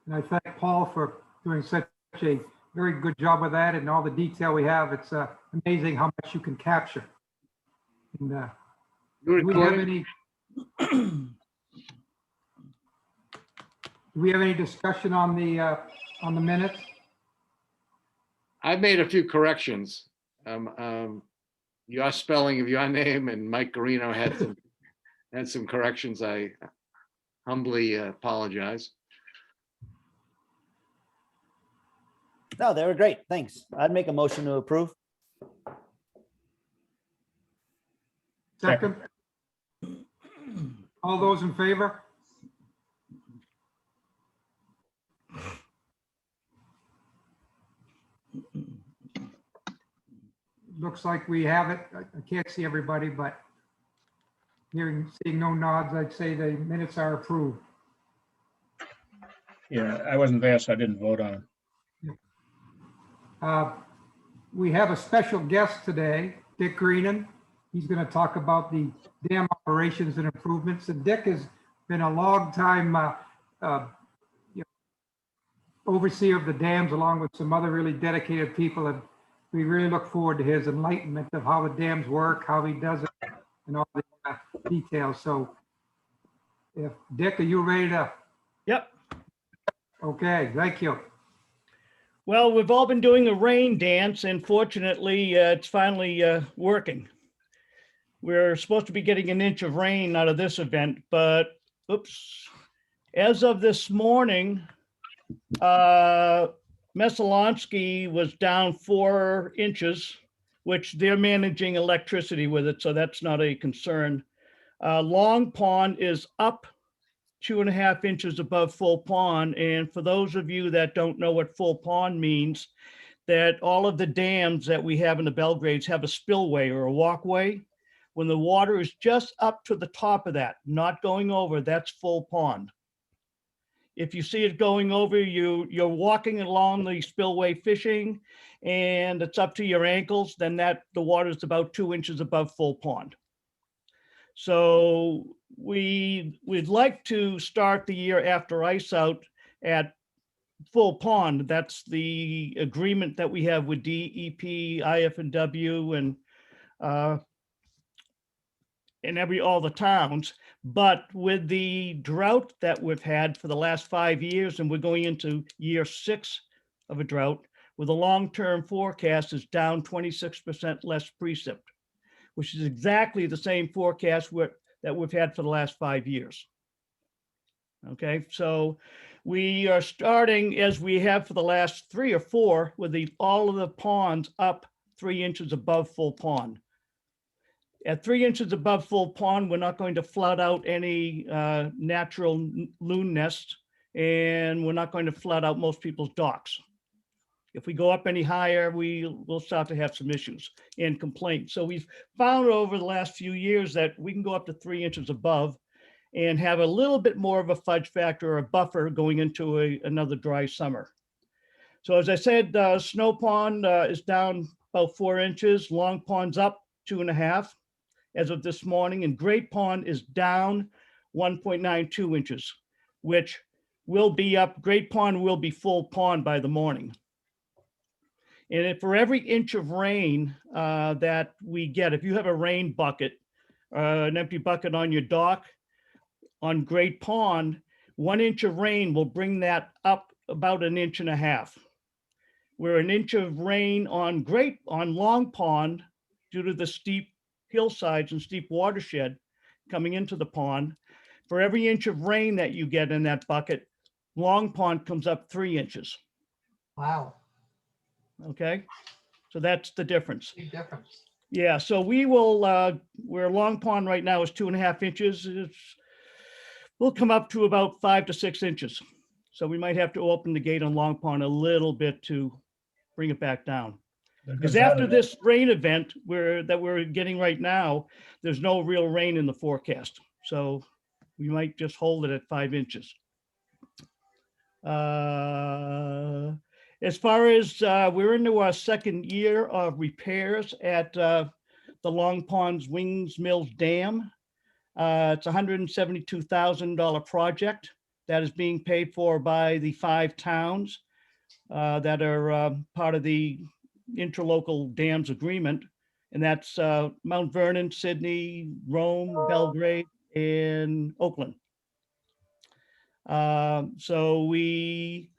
And I thank Paul for doing such a very good job with that and all the detail we have. It's amazing how much you can capture. And You do we have recording? any discussion on the minutes? I made a few corrections. Your spelling of your name and Mike Garino had some corrections. I humbly apologize. No, they were great. Thanks. I'd make a motion to approve. Second? All those in favor? Looks like we have it. I can't see everybody, but seeing no nods, I'd say the minutes are approved. Yeah, I wasn't there, so I didn't vote on it. We have a special guest today, Dick Greenan. He's going to talk about the dam operations and improvements. And Dick has been a long time overseer of the dams, along with some other really dedicated people. And we really look forward to his enlightenment of how the dams work, how he does it, and all the details. So, if Dick, are you ready to? Yep. Okay, thank you. Well, we've all been doing a rain dance, and fortunately, it's finally working. We're supposed to be getting an inch of rain out of this event, but oops. As of this morning, Messalonsky was down 4 inches, which they're managing electricity with it, so that's not a concern. Long Pond is up 2.5 inches above full pond. And for those of you that don't know what full pond means, that all of the dams that we have in the Belgrades have a spillway or a walkway. When the water is just up to the top of that, not going over, that's full pond. If you see it going over, you're walking along the spillway fishing and it's up to your ankles, then the water is about 2 inches above full pond. So we'd like to start the year after ice out at full pond. That's the agreement that we have with DEP, IF&W, and all the towns. But with the drought that we've had for the last 5 years, and we're going into year 6 of a drought, with a long-term forecast is down 26% less precip, which is exactly the same forecast that we've had for the last 5 years. Okay, so we are starting, as we have for the last 3 or 4, with all of the ponds up 3 inches above full pond. At 3 inches above full pond, we're not going to flood out any natural loon nests, and we're not going to flood out most people's docks. If we go up any higher, we'll start to have some issues and complaints. So we've found over the last few years that we can go up to 3 inches above and have a little bit more of a fudge factor or a buffer going into another dry summer. So as I said, Snow Pond is down about 4 inches, Long Pond's up 2.5 as of this morning, and Great Pond is down 1.92 inches, which will be up. Great Pond will be full pond by the morning. And for every inch of rain that we get, if you have a rain bucket, an empty bucket on your dock, on Great Pond, 1 inch of rain will bring that up about 1.5 inches. Where an inch of rain on Long Pond, due to the steep hillsides and steep watershed coming into the pond, for every inch of rain that you get in that bucket, Long Pond comes up 3 inches. Wow. Okay, so that's the difference. Big difference. Yeah, so we will, where Long Pond right now is 2.5 inches, we'll come up to about 5 to 6 inches. So we might have to open the gate on Long Pond a little bit to bring it back down. Because after this rain event that we're getting right now, there's no real rain in the forecast. So we might just hold it at 5 inches. As far as we're into our second year of repairs at the Long Ponds Wings Mills Dam. It's a $172,000 project. that is being paid for by the 5 towns that are part of the interlocal dams agreement. And that's Mount Vernon, Sydney, Rome, Belgrade, and Oakland. So we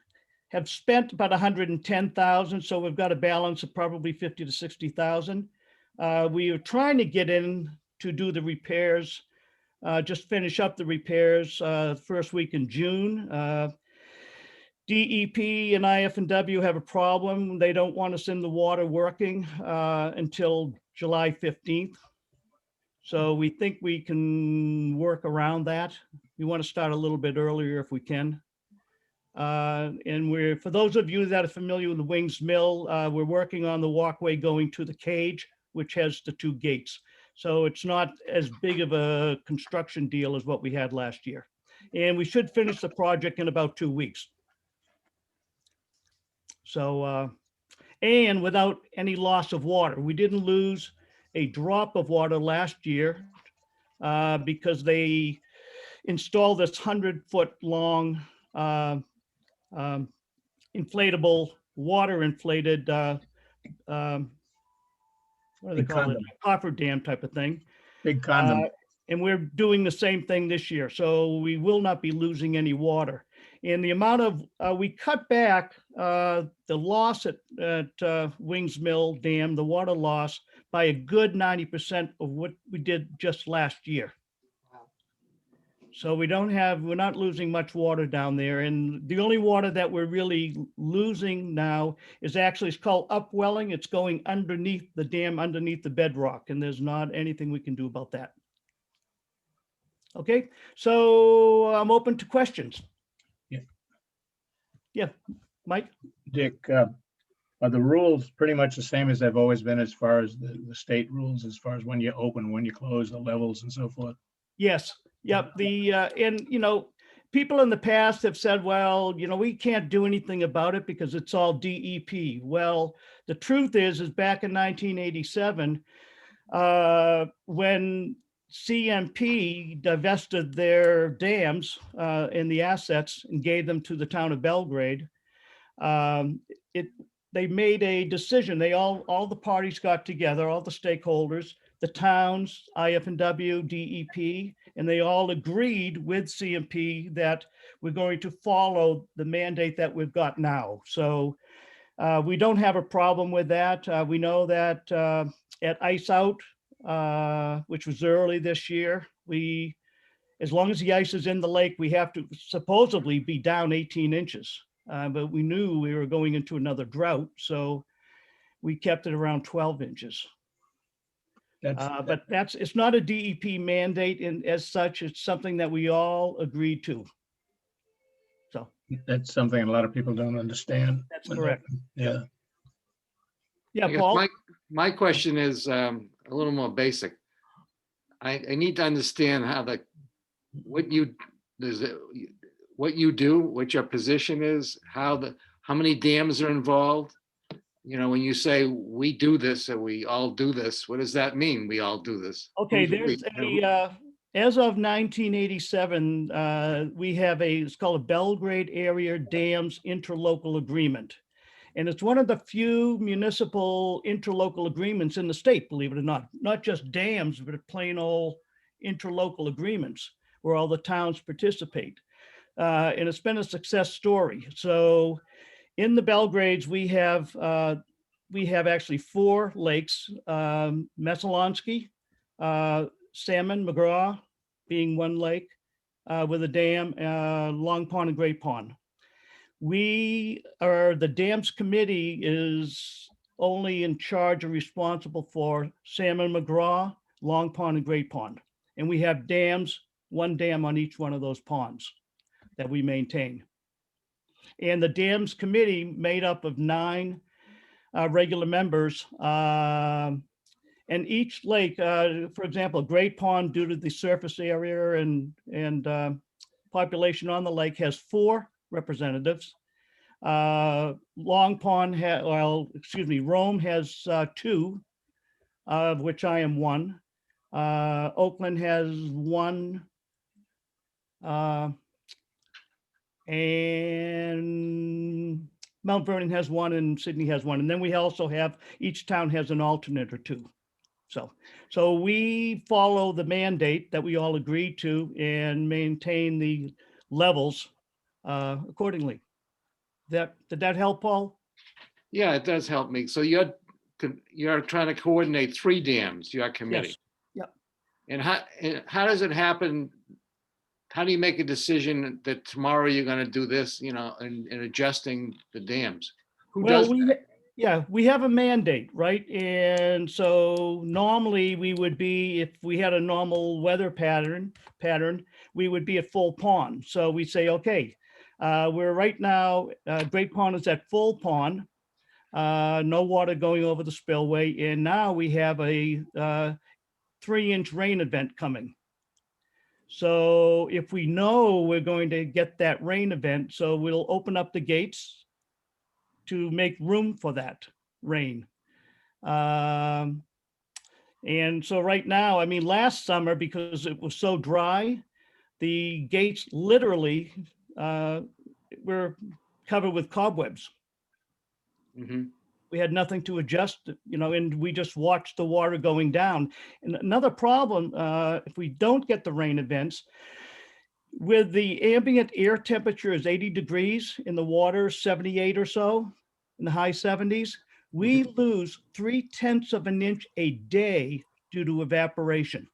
have spent about 110,000. So we've got a balance of probably 50 to 60,000. We are trying to get in to do the repairs, just finish up the repairs first week in June. DEP and IF&W have a problem. They don't want us in the water working until July 15th. So we think we can work around that. We want to start a little bit earlier if we can. And we're, for those of you that are familiar with the Wings Mill, we're working on the walkway going to the cage, which has the 2 gates. So it's not as big of a construction deal as what we had last year. And we should finish the project in about 2 weeks. So, and without any loss of water. We didn't lose a drop of water last year because they installed this 100-foot long inflatable, water inflated, what do they Big call it? condom. Cofferdam type of thing. Big condom. And we're doing the same thing this year. So we will not be losing any water. And the amount of, we cut back the loss at Wings Mill Dam, the water loss, by a good 90% of what we did just last year. So we don't have, we're not losing much water down there. And the only water that we're really losing now is actually, it's called upwelling. It's going underneath the dam, underneath the bedrock, and there's not anything we can do about that. Okay, so I'm open to questions. Yeah. Yeah, Mike? Dick, are the rules pretty much the same as they've always been as far as the state rules, as far as when you open, when you close, the levels and so forth? Yes, yep, and you know, people in the past have said, well, you know, we can't do anything about it because it's all DEP. Well, the truth is back in 1987, when CMP divested their dams and the assets and gave them to the town of Belgrade, they made a decision. They all the parties got together, all the stakeholders, the towns, IF&W, DEP, and they all agreed with CMP that we're going to follow the mandate that we've got now. So we don't have a problem with that. We know that at Ice Out, which was early this year, as long as the ice is in the lake, we have to supposedly be down 18 inches. But we knew we were going into another drought, so we kept it around 12 inches. But it's not a DEP mandate, and as such, it's something that we all agreed to. So That's something a lot of people don't understand. that's correct. Yeah. Yeah, I guess Paul? my question is a little more basic. I need to understand how what you do, what your position is, how many dams are involved. You know, when you say we do this or we all do this, what does that mean? We all do this? Okay, Who's we? there's as of 1987, we have it's called a Belgrade Area Dams Interlocal Agreement. And it's one of the few municipal interlocal agreements in the state, believe it or not just dams, but plain old interlocal agreements where all the towns participate. And it's been a success story. So in the Belgrades, we have actually 4 lakes, Messalonsky, Salmon, McGraw being one lake with a dam, Long Pond and Great Pond. The dams committee is only in charge and responsible for Salmon, McGraw, Long Pond and Great Pond. And we have one dam on each one of those ponds that we maintain. And the dams committee made up of 9 regular members. And each lake, for example, Great Pond, due to the surface area and population on the lake, has 4 representatives. Long Pond, Rome has 2, of which I am one. Oakland has 1. and Mount Vernon has one and Sydney has one. And then we also have, each town has an alternate or two. So we follow the mandate that we all agreed to and maintain the levels accordingly. Did that help, Paul? Yeah, it does help me. So you're trying to coordinate 3 dams, your committee. Yes. And how does it happen? How do you make a decision that tomorrow you're going to do this, in adjusting the dams? Who does that? We have a mandate, right? And so normally we would be, if we had a normal weather pattern, we would be at full pond. So we say, okay, we're right now, Great Pond is at full pond. No water going over the spillway. And now we have a 3-inch rain event coming. So if we know we're going to get that rain event, so we'll open up the gates to make room for that rain. And so right now, I mean, last summer, because it was so dry, the gates literally were covered with cobwebs. Mhm. We had nothing to adjust, and we just watched the water going down. And another problem, if we don't get the rain events, with the ambient air temperature is 80 degrees in the water, 78 or so, in the high 70s, we lose 0.3 of an inch a day due to evaporation.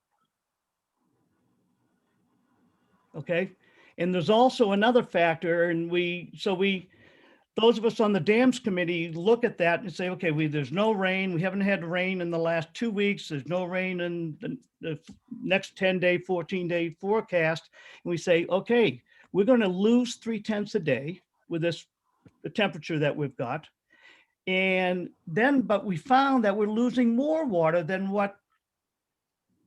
Okay. And there's also another factor, and those of us on the dams committee look at that and say, okay, there's no rain. We haven't had rain in the last 2 weeks. There's no rain in the next 10-day, 14-day forecast. And we say, okay, we're going to lose 0.3 a day with the temperature that we've got. And then, but we found that we're losing more water than what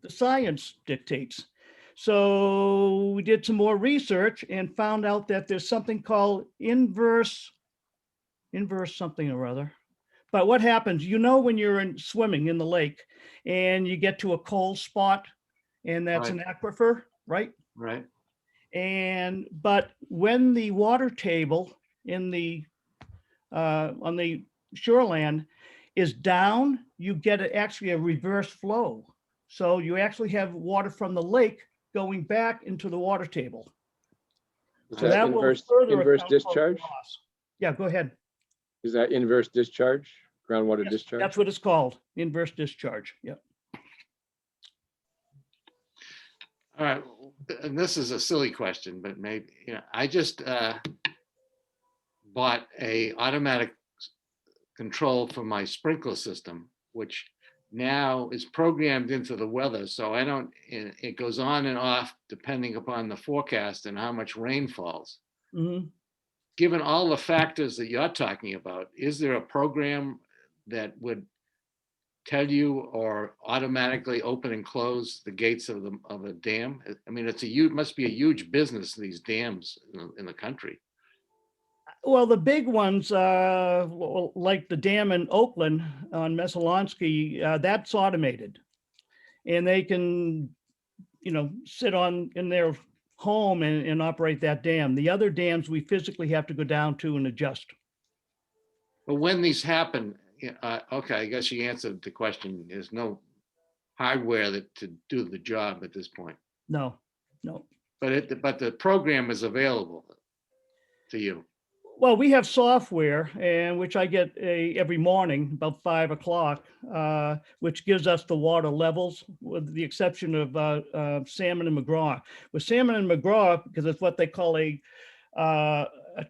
the science dictates. So we did some more research and found out that there's something called inverse something or other. But what happens, when you're swimming in the lake and you get to a cold spot, and that's Right. an aquifer, right? Right. But when the water table on the shoreland is down, you get actually a reverse flow. So you actually have water from the lake going back into the water table. Is So that that will inverse further inverse account for the discharge? loss. Yeah, go ahead. Is that inverse discharge, groundwater Yes, discharge? that's what it's called, inverse discharge. Yep. All right. And this is a silly question, but maybe, I just bought a automatic control for my sprinkler system, which now is programmed into the weather. So it goes on and off depending upon the forecast and how much rain falls. Mhm. Given all the factors that you're talking about, is there a program that would tell you or automatically open and close the gates of a dam? I mean, must be a huge business, these dams in the country. Well, the big ones, like the dam in Oakland on Messalonsky, that's automated. And they can, sit in their home and operate that dam. The other dams, we physically have to go down to and adjust. But when these happen, okay, I guess you answered the question. There's no hardware to do the job at this point. No. But the program is available to you. Well, we have software, and which I get every morning about 5 o'clock, which gives us the water levels, with the exception of Salmon and McGraw. With Salmon and McGraw, because it's what they call a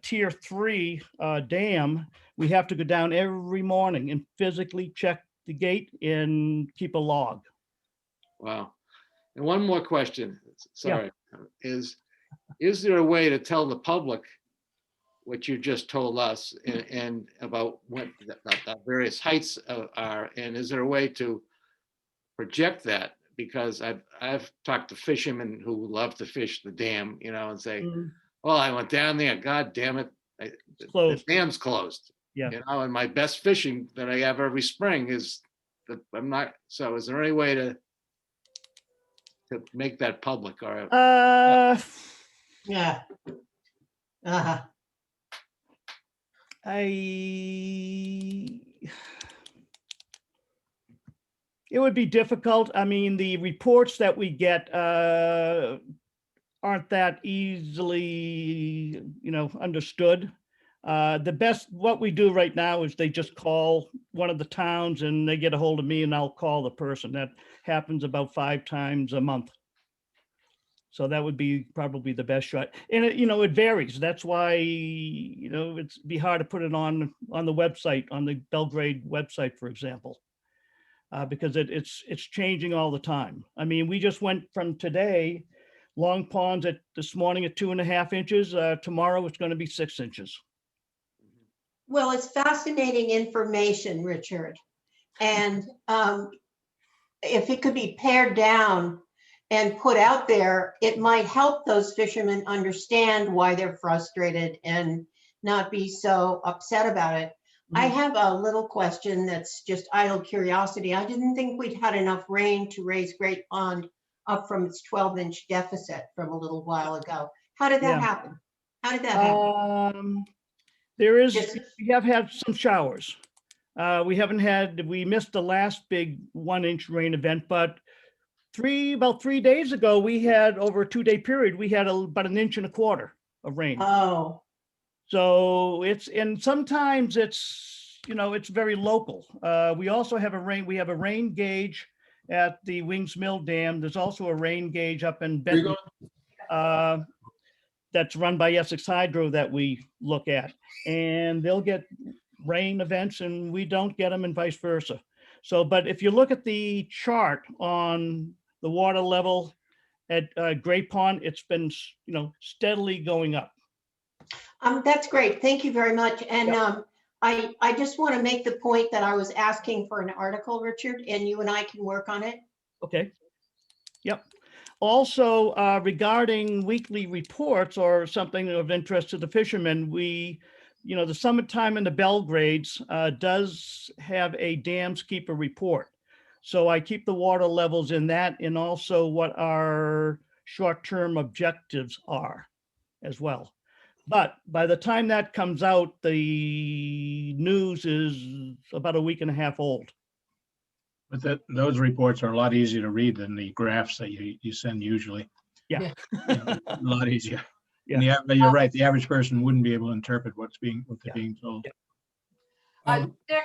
tier 3 dam, we have to go down every morning and physically check the gate and keep a log. Wow. And one more question. Sorry, is there a way to tell the public what you just told us and about what the various heights are, and is there a way to project that? Because I've talked to fishermen who love to fish the dam, and say, well, I went down there, God damn it, It's closed. the dam's closed. Yeah. And my best fishing that I have every spring is that I'm not. So is there any way to make that public? Or Yeah, Uh-huh. It would be difficult. I mean, the reports that we get aren't that easily, understood. What we do right now is they just call one of the towns and they get a hold of me and I'll call the person. That happens about 5 times a month. So that would be probably the best shot. And it varies. That's why, it's be hard to put it on the website, on the Belgrade website, for example. Because it's changing all the time. I mean, we just went from today, Long Ponds this morning at 2.5 inches. Tomorrow it's going to be 6 inches. Well, it's fascinating information, Richard. And if it could be pared down and put out there, it might help those fishermen understand why they're frustrated and not be so upset about it. I have a little question that's just idle curiosity. I didn't think we'd had enough rain to raise Great Pond up from its 12-inch deficit from a little while ago. How did that Yeah. happen? How did that happen? Just- We have had some showers. We missed the last big 1-inch rain event, but about 3 days ago, we had over a 2-day period, we had about 1.25 inches of rain. Oh, So sometimes it's very local. We also have we have a rain gauge at the Wings Mill Dam. There's also a rain gauge up in Benton that's run by Essex Hydro that we look at, and they'll get rain events and we don't get them, and vice versa. So, but if you look at the chart on the water level at Great Pond, it's been steadily going up. that's great. Thank you very much. And I just want to make the point that I was asking for an article, Richard, and you and I can work on it. Okay. Yep. Also, regarding weekly reports or something of interest to the fishermen, the summertime in the Belgrades does have a dams keeper report. So I keep the water levels in that, and also what our short-term objectives are as well. But by the time that comes out, the news is about 1.5 weeks old. But those reports are a lot easier to read than the graphs that you send usually. Yeah. A lot easier. Yeah. But you're right, the average person wouldn't be able to interpret what they're being told. Dick,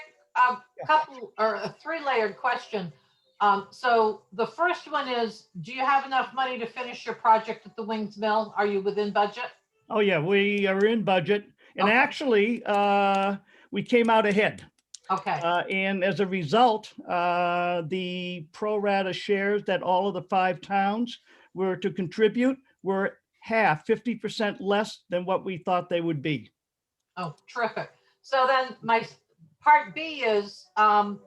couple or a 3-layered question. So the first one is, do you have enough money to finish your project at the Wings Mill? Are you within budget? Oh, yeah, we are in budget. And Okay. actually, we came out ahead. Okay, And as a result, the pro rata shares that all of the 5 towns were to contribute were 50% less than what we thought they would be. oh, terrific. So then my part B is, and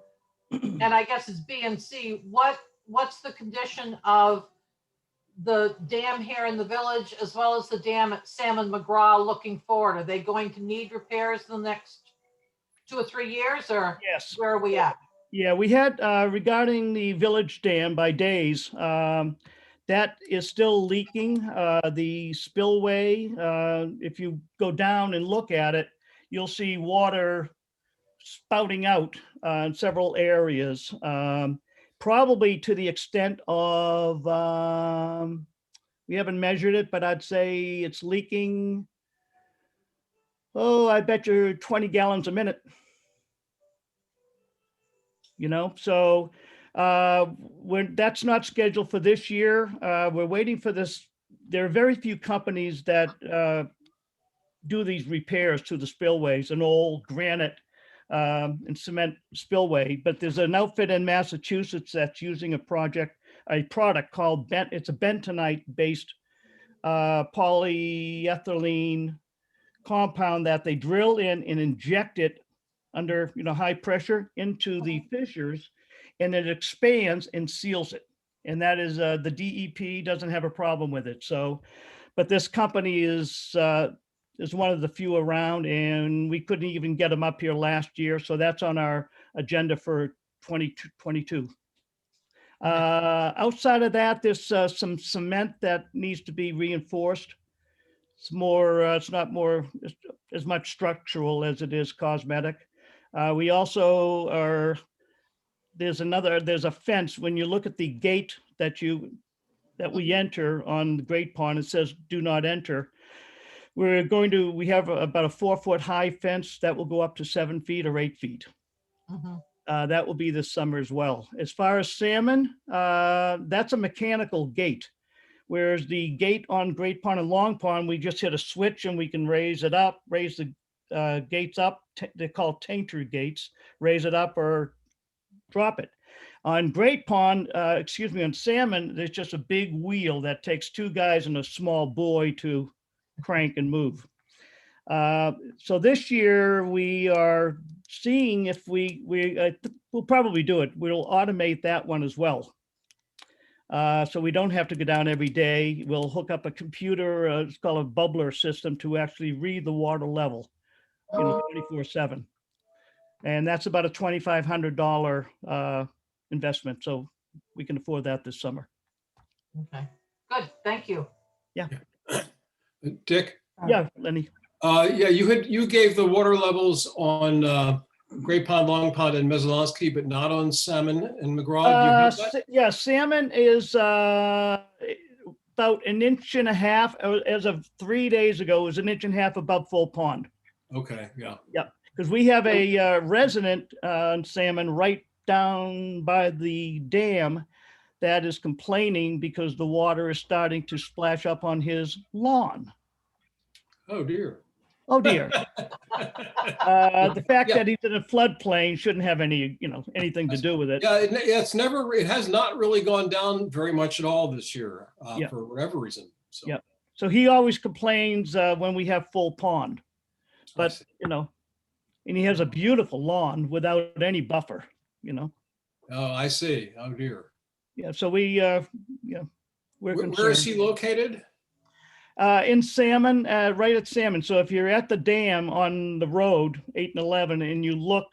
I guess it's B and C, what's the condition of the dam here in the village as well as the dam at Salmon McGraw looking forward? Are they going to need repairs in the next 2 or 3 years, or Yes. where are we at? Yeah, we had, regarding the village dam by Days, that is still leaking. The spillway, if you go down and look at it, you'll see water spouting out in several areas, probably to the extent of, we haven't measured it, but I'd say it's leaking, I bet you 20 gallons a minute. So that's not scheduled for this year. We're waiting for this. There are very few companies that do these repairs to the spillways, an old granite and cement spillway, but there's an outfit in Massachusetts that's using a product called it's a bentonite-based polyethylene compound that they drill in and inject it under high pressure into the fissures, and it expands and seals it. And that is the DEP doesn't have a problem with it. So, but this company is one of the few around, and we couldn't even get them up here last year. So that's on our agenda for 2022. Outside of that, there's some cement that needs to be reinforced. It's more, it's not more as much structural as it is cosmetic. We also are, there's a fence. When you look at the gate that we enter on the Great Pond, it says do not enter. We have about a 4-foot high fence that will go up to 7 feet or 8 feet. Mhm. That will be this summer as well. As far as salmon, that's a mechanical gate. Whereas the gate on Great Pond and Long Pond, we just hit a switch and we can raise it up, raise the gates up. They're called tainter gates, raise it up or drop it. On Great Pond, on salmon, there's just a big wheel that takes 2 guys and a small boy to crank and move. So this year we are seeing if we'll probably do it. We'll automate that one as well. So we don't have to go down every day. We'll hook up a computer, it's called a bubbler system, to actually read the water level, 24/7. And that's about a $2,500 investment. So we can afford that this summer. Okay, good, thank you. Dick, Yeah, Lenny. yeah, you gave the water levels on Great Pond, Long Pond, and Messalonsky, but not on Salmon and McGraw. Do you have that? Yeah, salmon is about 1.5 inches. As of 3 days ago, it was 1.5 inches above full pond. Okay, yeah. Because we have a resident salmon right down by the dam that is complaining because the water is starting to splash up on his lawn. Oh, dear. Oh dear. The fact Yeah. that he's in a floodplain shouldn't have anything to do with it. Yeah, it has not really gone down very much at all this year Yeah. for whatever reason. So, Yeah. So he always complains when we have full pond, I but see. and he has a beautiful lawn without any buffer, Oh, I see. Oh, dear. Yeah, so we're Where is concerned. he located? In Salmon, right at Salmon. So if you're at the dam on the road, 8 and 11, and you look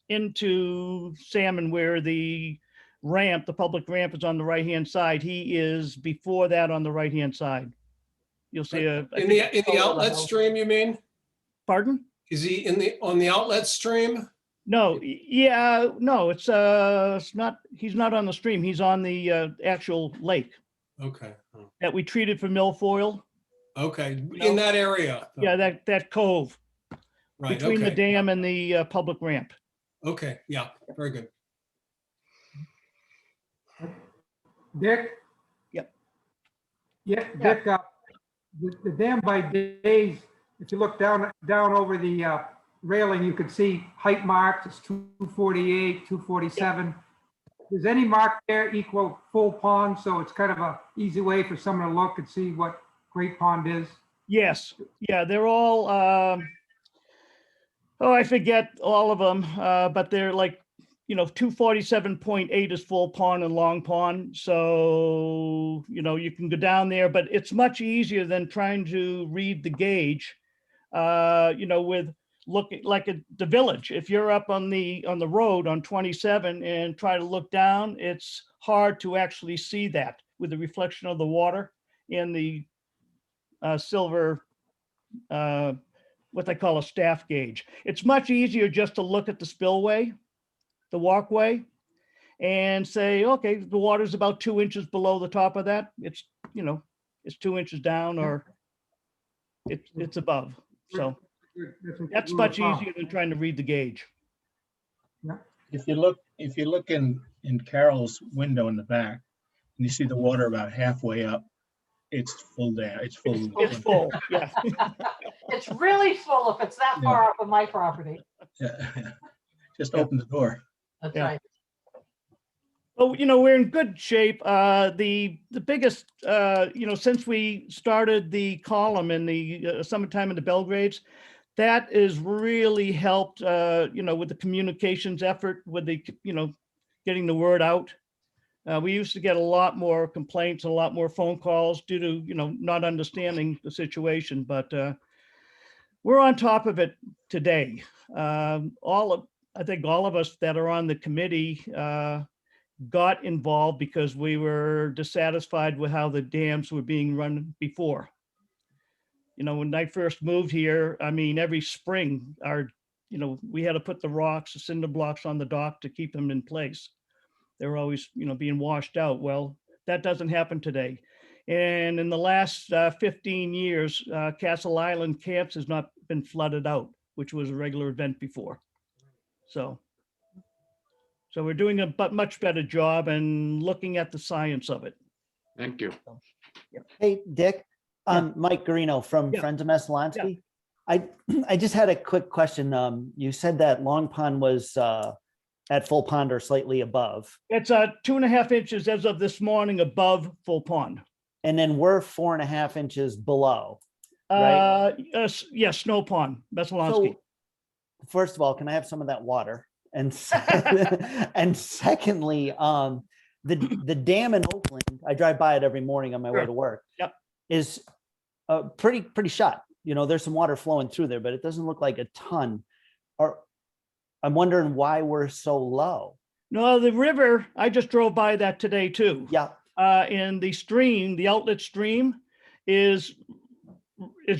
into Salmon where the public ramp is on the right-hand side, he is before that on the right-hand side. You'll see In the outlet stream, you mean? Pardon? Is he on the outlet stream? No, no, it's not, he's not on the stream. He's on the actual lake Okay. Oh, that we treated for milfoil. okay. In that area. Yeah, that cove Right. between the Okay. dam and the public ramp. Okay. Yeah. Very good. Dick? Yep. Yeah, Dick, the dam by days, if you look down over the railing, you could see height marks, it's 248, 247. Does any mark there equal full pond? So it's kind of a easy way for someone to look and see what Great Pond is? Yes, yeah, they're all, I forget all of them, but they're like, 247.8 is full pond and long pond. So, you can go down there, but it's much easier than trying to read the gauge, with looking like at the village. If you're up on the road on 27 and try to look down, it's hard to actually see that with the reflection of the water and the silver, what they call a staff gauge. It's much easier just to look at the spillway, the walkway, and say, okay, the water's about 2 inches below the top of that. It's, it's 2 inches down or it's above. So that's much easier than trying to read the gauge. If you look in Carol's window in the back, and you see the water about halfway up, it's full there. It's full. It's full, yeah. It's really full if it's that far up on my property. Yeah. Just open the door. That's Yeah. right. Well, we're in good shape. The biggest, since we started the column in the summertime in the Belgrades, that has really helped, with the communications effort, with the, getting the word out. We used to get a lot more complaints, a lot more phone calls due to, not understanding the situation, but we're on top of it today. I think all of us that are on the committee got involved because we were dissatisfied with how the dams were being run before. when I first moved here, I mean, every spring, we had to put the rocks, the cinder blocks on the dock to keep them in place. They were always, being washed out. Well, that doesn't happen today. And in the last 15 years, Castle Island camps has not been flooded out, which was a regular event before. So we're doing a much better job and looking at the science of it. Thank you. Hey, Dick, Yeah. Mike Garino from Yeah. Friends of Messalonsky. I just had a quick question. You said that Long Pond was at full pond or slightly above, It's 2.5 inches as of this morning above full pond. and then we're 4.5 inches below. Right. Yeah, Snow Pond, Messalonsky. So, first of all, can I have some of that water? And and secondly, the dam in Oakland, I drive by it every morning on my way Sure. to work. Yep. Is pretty shut. There's some water flowing through there, but it doesn't look like a ton. Or I'm wondering why we're so low. No, the river, I just drove by that today too. Yeah. And the stream, the outlet stream is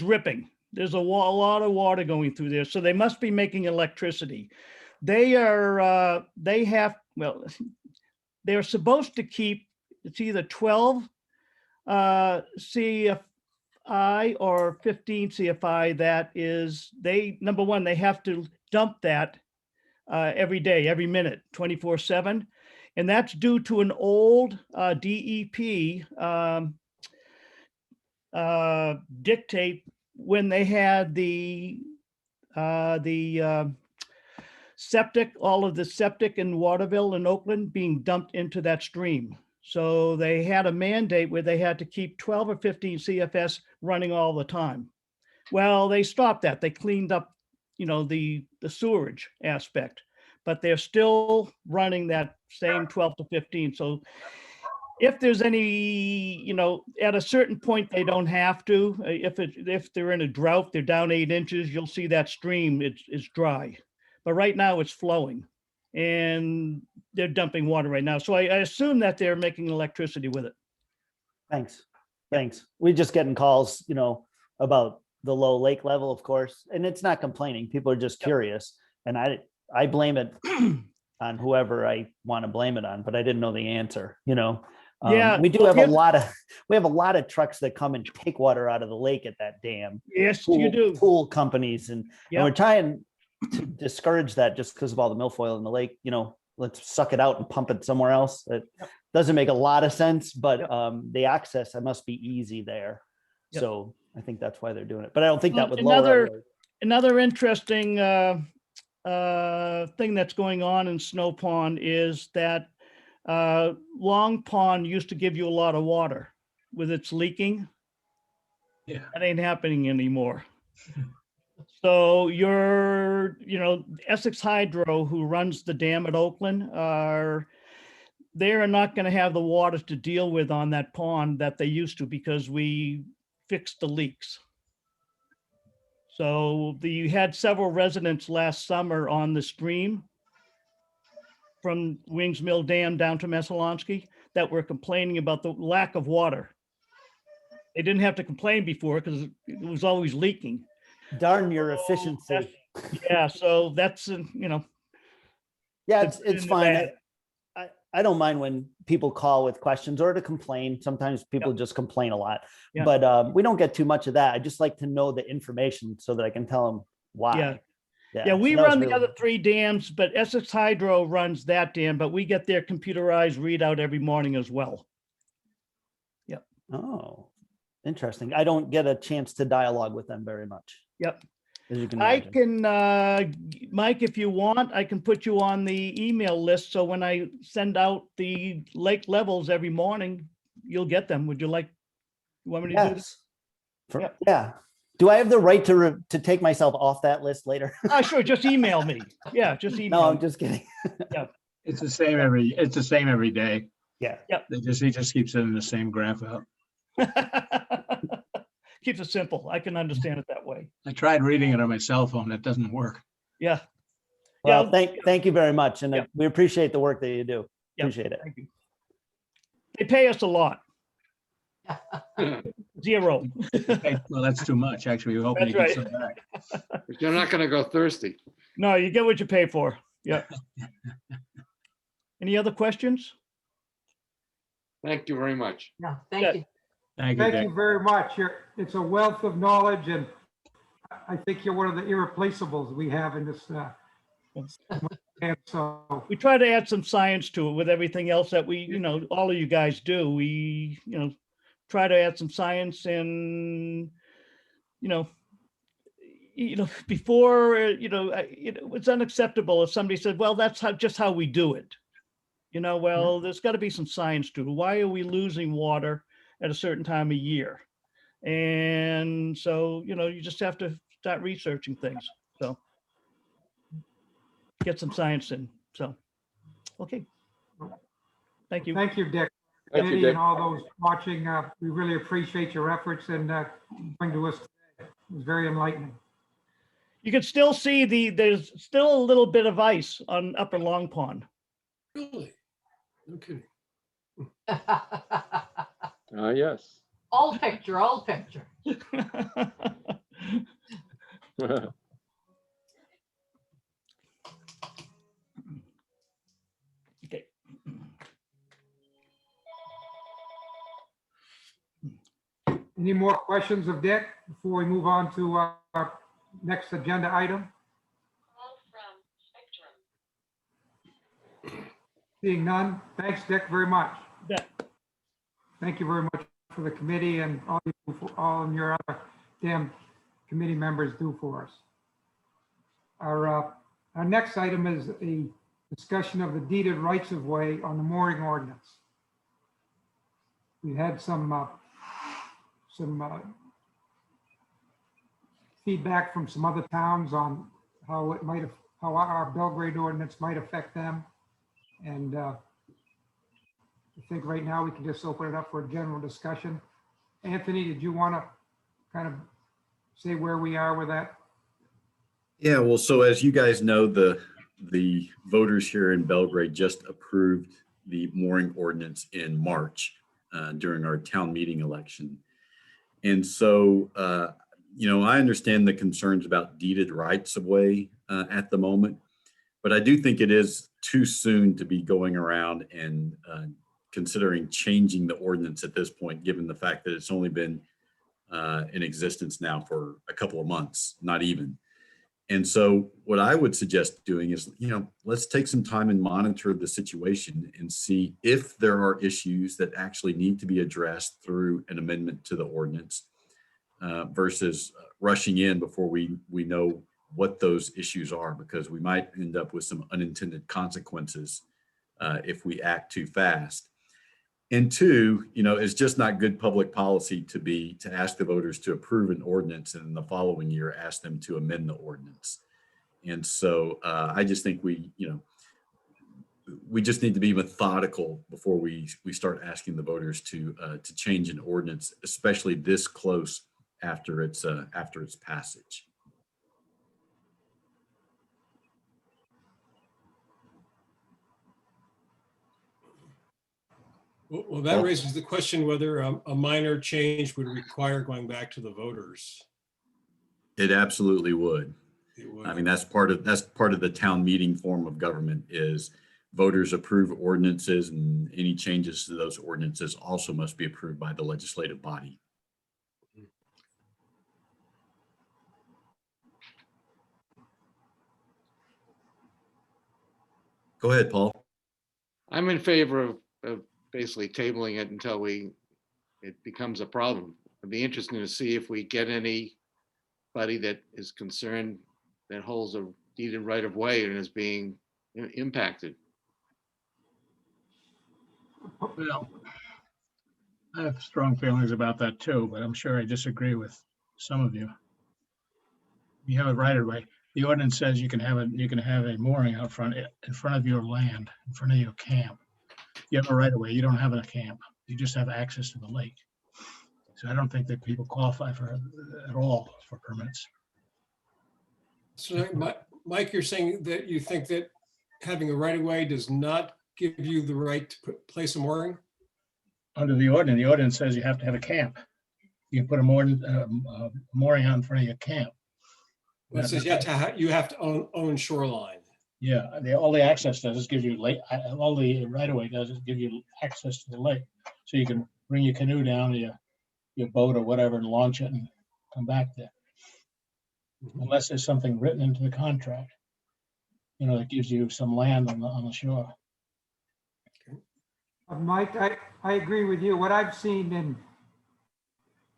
ripping. There's a lot of water going through there. So they must be making electricity. They're supposed to keep, it's either 12 CFI or 15 CFI. That is, number one, they have to dump that every day, every minute, 24/7. And that's due to an old DEP dictate when they had the septic, all of the septic in Waterville and Oakland being dumped into that stream. So they had a mandate where they had to keep 12 or 15 CFS running all the time. Well, they stopped that. They cleaned up, the sewerage aspect, but they're still running that same 12 to 15. So if there's any, at a certain point, they don't have to. If they're in a drought, they're down 8 inches, you'll see that stream, it's dry. But right now it's flowing and they're dumping water right now. So I assume that they're making electricity with it. Thanks. We're just getting calls, about the low lake level, of course, and it's not complaining. People are just curious. And I blame it on whoever I want to blame it on, but I didn't know the answer, Yeah, we do well, have here's- we have a lot of trucks that come and take water out of the lake at that dam. Yes, you do. Pool companies and Yeah. we're trying to discourage that just because of all the milfoil in the lake, let's suck it out and pump it somewhere else. It doesn't make a lot of sense, but the access, it must be easy there. Yep. So I think that's why they're doing it, but I don't think that would Another- lower. Another interesting thing that's going on in Snow Pond is that Long Pond used to give you a lot of water. With its leaking, Yeah. that ain't happening anymore. So Essex Hydro, who runs the dam at Oakland, they are not going to have the water to deal with on that pond that they used to because we fixed the leaks. So you had several residents last summer on the stream from Wings Mill Dam down to Messalonsky that were complaining about the lack of water. They didn't have to complain before because it was always leaking. Darn your efficiency. Yeah, so that's, Yeah, It's it's in the fine. bag. I don't mind when people call with questions or to complain. Sometimes people just complain a lot, Yeah. but we don't get too much of that. I just like to know the information so that I can tell them why. Yeah. Yeah, Yeah, we so that was run the really- other 3 dams, but Essex Hydro runs that dam, but we get their computerized readout every morning as well. Oh, interesting. I don't get a chance to dialogue with them very much. Yep. As you can I imagine. can, Mike, if you want, I can put you on the email list. So when I send out the lake levels every morning, you'll get them. Would you like, you want me to do this? Yes. Yep. Yeah. Do I have the right to take myself off that list later? Sure, just email me. Yeah, just No, email I'm me. just kidding. It's the same every day. Yeah. He just keeps sending the same graph out. Keeps it simple. I can understand it that way. I tried reading it on my cell phone. That doesn't work. Yeah. Well, Yeah. thank you very much. And Yeah. we appreciate the work that you do. Yeah. Appreciate it. Thank you. They pay us a lot. Zero. Hey, well, that's too much, actually. We're hoping you That's get some back. But you're not gonna go thirsty. No, you get what you pay for. Yeah. Any other questions? Thank you very much. No, thank you. Thank you, Thank Dick. you very much. It's a wealth of knowledge, and I think you're one of the irreplaceables we have in this. And so, We try to add some science to it with everything else that we, all of you guys do. We, try to add some science and, before, it's unacceptable if somebody said, well, that's just how we do it. Well, there's got to be some science to it. Why are we losing water at a certain time of year? And so, you just have to start researching things. So get some science in. So, okay. Thank you. thank you, Dick. Thank you, Committee Dick. and all those watching, we really appreciate your efforts and coming to us today. It was very enlightening. You can still see there's still a little bit of ice on Upper Long Pond. Really? No kidding. Yes. Old picture, old picture. Okay. Any more questions of Dick before we move on to our next agenda item? Seeing none. Thanks, Dick, very much. That- Thank you very much for the committee and all of your other damn committee members do for us. Our next item is a discussion of the deeded rights of way on the mooring ordinance. We had some feedback from some other towns on how our Belgrade ordinance might affect them. And I think right now we can just open it up for a general discussion. Anthony, did you want to kind of say where we are with that? Yeah, well, so as you guys know, the voters here in Belgrade just approved the mooring ordinance in March during our town meeting election. And so, I understand the concerns about deeded rights of way at the moment, but I do think it is too soon to be going around and considering changing the ordinance at this point, given the fact that it's only been in existence now for a couple of months, not even. And so what I would suggest doing is, let's take some time and monitor the situation and see if there are issues that actually need to be addressed through an amendment to the ordinance versus rushing in before we know what those issues are, because we might end up with some unintended consequences if we act too fast. And two, it's just not good public policy to ask the voters to approve an ordinance and in the following year ask them to amend the ordinance. And so I just think we just need to be methodical before we start asking the voters to change an ordinance, especially this close after its passage. Well, that raises the question whether a minor change would require going back to the voters. It absolutely would. It would. I mean, that's part of the town meeting form of government is voters approve ordinances, and any changes to those ordinances also must be approved by the legislative body. Go ahead, Paul. I'm in favor of basically tabling it until it becomes a problem. It'd be interesting to see if we get anybody that is concerned that holds a deeded right of way and is being impacted. Well, I have strong feelings about that too, but I'm sure I disagree with some of you. You have it right away. The ordinance says you can have a mooring out front, in front of your land, in front of your camp. You have a right of way. You don't have a camp. You just have access to the lake. So I don't think that people qualify for at all for permits. So Mike, you're saying that you think that having a right of way does not give you the right to place a mooring? under the ordinance says you have to have a camp. You put a mooring out in front of your camp. Well, it says you have to own shoreline. Yeah, all the access does is give you lake, all the right of way does is give you access to the lake. So you can bring your canoe down, your boat or whatever and launch it and come back there. Unless there's something written into the contract, that gives you some land on the shore. Mike, I agree with you. What I've seen in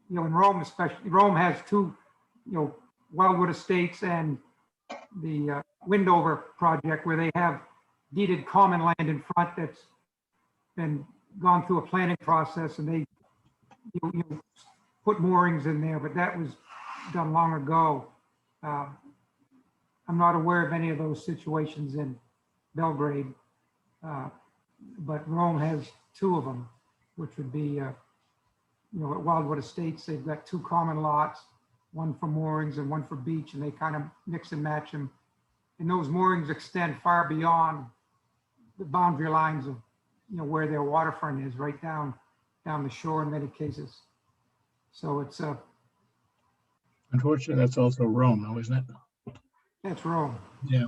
Rome, especially, Rome has two, Wildwood Estates and the Windover project where they have deeded common land in front that's been gone through a planning process, and they put moorings in there, but that was done long ago. I'm not aware of any of those situations in Belgrade, but Rome has two of them, which would be, at Wildwood Estates, they've got two common lots, one for moorings and one for beach, and they kind of mix and match them. And those moorings extend far beyond the boundary lines of, where their waterfront is, right down the shore in many cases. So it's Unfortunately, that's also Rome, though, isn't it? that's Rome. Yeah.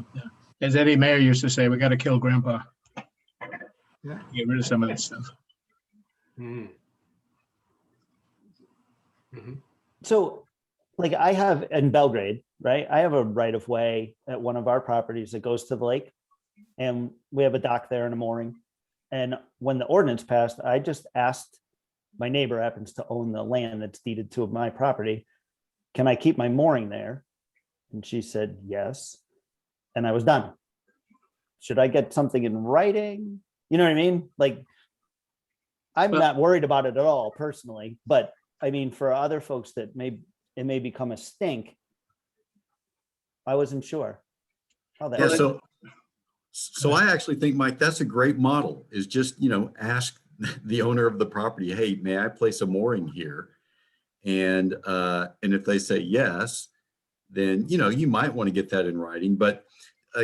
As Eddie Mayer used to say, we got to kill Grandpa. Yeah. Get rid of some of this stuff. Mhm. Mhm. So like I have in Belgrade, right? I have a right of way at one of our properties that goes to the lake. And we have a dock there and a mooring. And when the ordinance passed, I just asked, my neighbor happens to own the land that's deeded to my property. Can I keep my mooring there? And she said, yes. And I was done. Should I get something in writing? You know what I mean? Like, I'm Well- not worried about it at all personally, but I mean, for other folks that it may become a stink. I wasn't sure how that. Yeah, works. so I actually think, Mike, that's a great model, is just, ask the owner of the property, hey, may I place a mooring here? And if they say yes, then, you might want to get that in writing, but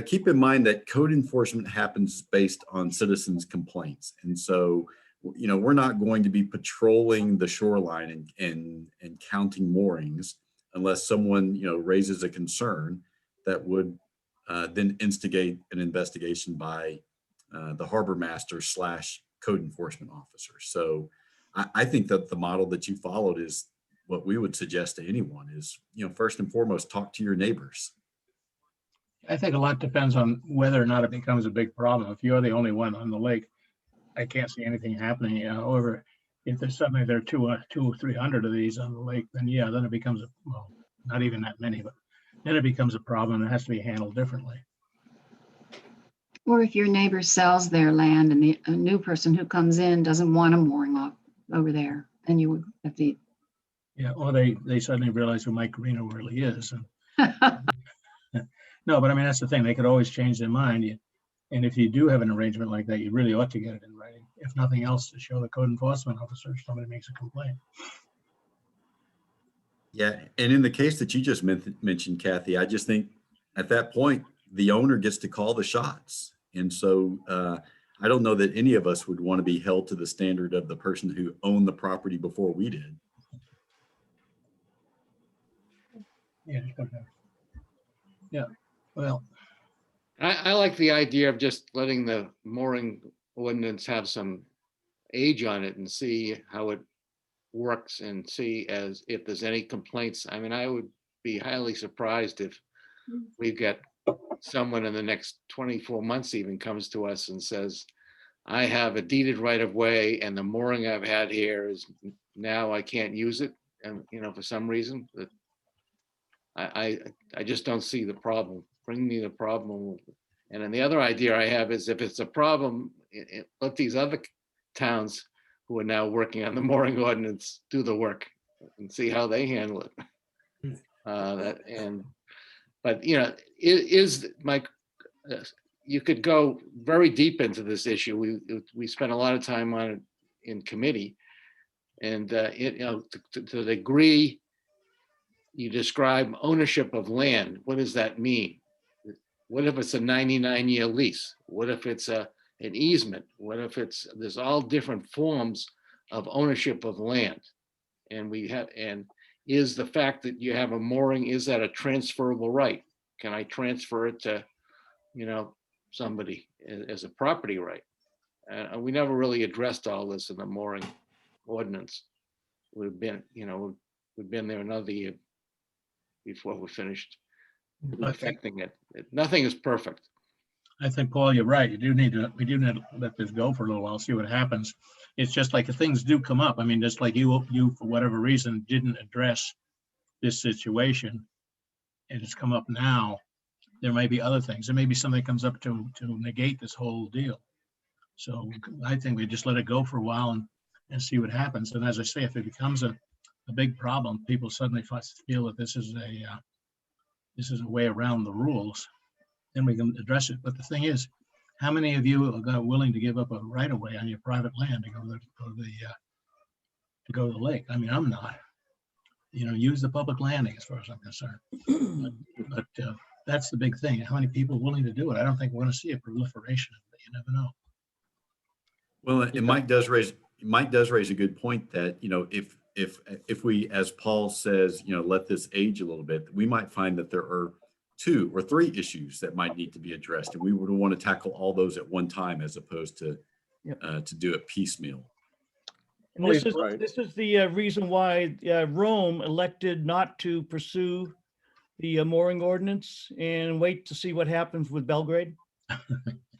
keep in mind that code enforcement happens based on citizens' complaints. And so, we're not going to be patrolling the shoreline and counting moorings unless someone, raises a concern that would then instigate an investigation by the harbor master / code enforcement officer. So I think that the model that you followed is what we would suggest to anyone is, first and foremost, talk to your neighbors. I think a lot depends on whether or not it becomes a big problem. If you're the only one on the lake, I can't see anything happening. However, if there's suddenly there are 200 or 300 of these on the lake, then then it becomes not even that many, but then it becomes a problem and it has to be handled differently. Or if your neighbor sells their land and a new person who comes in doesn't want a mooring off over there, then you would have to. Yeah, or they suddenly realize who Mike Carino really is. And no, but I mean, that's the thing. They could always change their mind. And if you do have an arrangement like that, you really ought to get it in writing, if nothing else, to show the code enforcement officer if somebody makes a complaint. Yeah, and in the case that you just mentioned, Kathy, I just think at that point, the owner gets to call the shots. And so I don't know that any of us would want to be held to the standard of the person who owned the property before we did. Yeah. Yeah. Well, I like the idea of just letting the mooring ordinance have some age on it and see how it works and see if there's any complaints. I mean, I would be highly surprised if we get someone in the next 24 months even comes to us and says, I have a deeded right of way and the mooring I've had here is now I can't use it. And, for some reason that I just don't see the problem. Bring me the problem. And then the other idea I have is if it's a problem, let these other towns who are now working on the mooring ordinance do the work and see how they handle it. But Mike, you could go very deep into this issue. We spent a lot of time on it in committee, and to the degree you describe ownership of land, what does that mean? What if it's a 99-year lease? What if it's an easement? What if there's all different forms of ownership of land. And we have, and is the fact that you have a mooring, is that a transferable right? Can I transfer it to, somebody as a property right? And we never really addressed all this in the mooring ordinance. We've been, we've been there another year before we finished affecting it. Nothing is perfect. I think, Paul, you're right. We do need to let this go for a little while, see what happens. It's just like if things do come up. I mean, just like you for whatever reason, didn't address this situation and it's come up now, there may be other things. There may be something that comes up to negate this whole deal. So I think we just let it go for a while and see what happens. And as I say, if it becomes a big problem, people suddenly feel that this is a way around the rules, then we can address it. But the thing is, how many of you are willing to give up a right of way on your private land to go to the lake? I mean, I'm not. Use the public landing as far as I'm concerned. But that's the big thing. How many people are willing to do it? I don't think we're going to see a proliferation, but you never know. Well, and Mike does raise a good point that, if we, as Paul says, let this age a little bit, we might find that there are 2 or 3 issues that might need to be addressed, and we would want to tackle all those at one time as opposed to to do it piecemeal. And this is the reason why Rome elected not to pursue the mooring ordinance and wait to see what happens with Belgrade.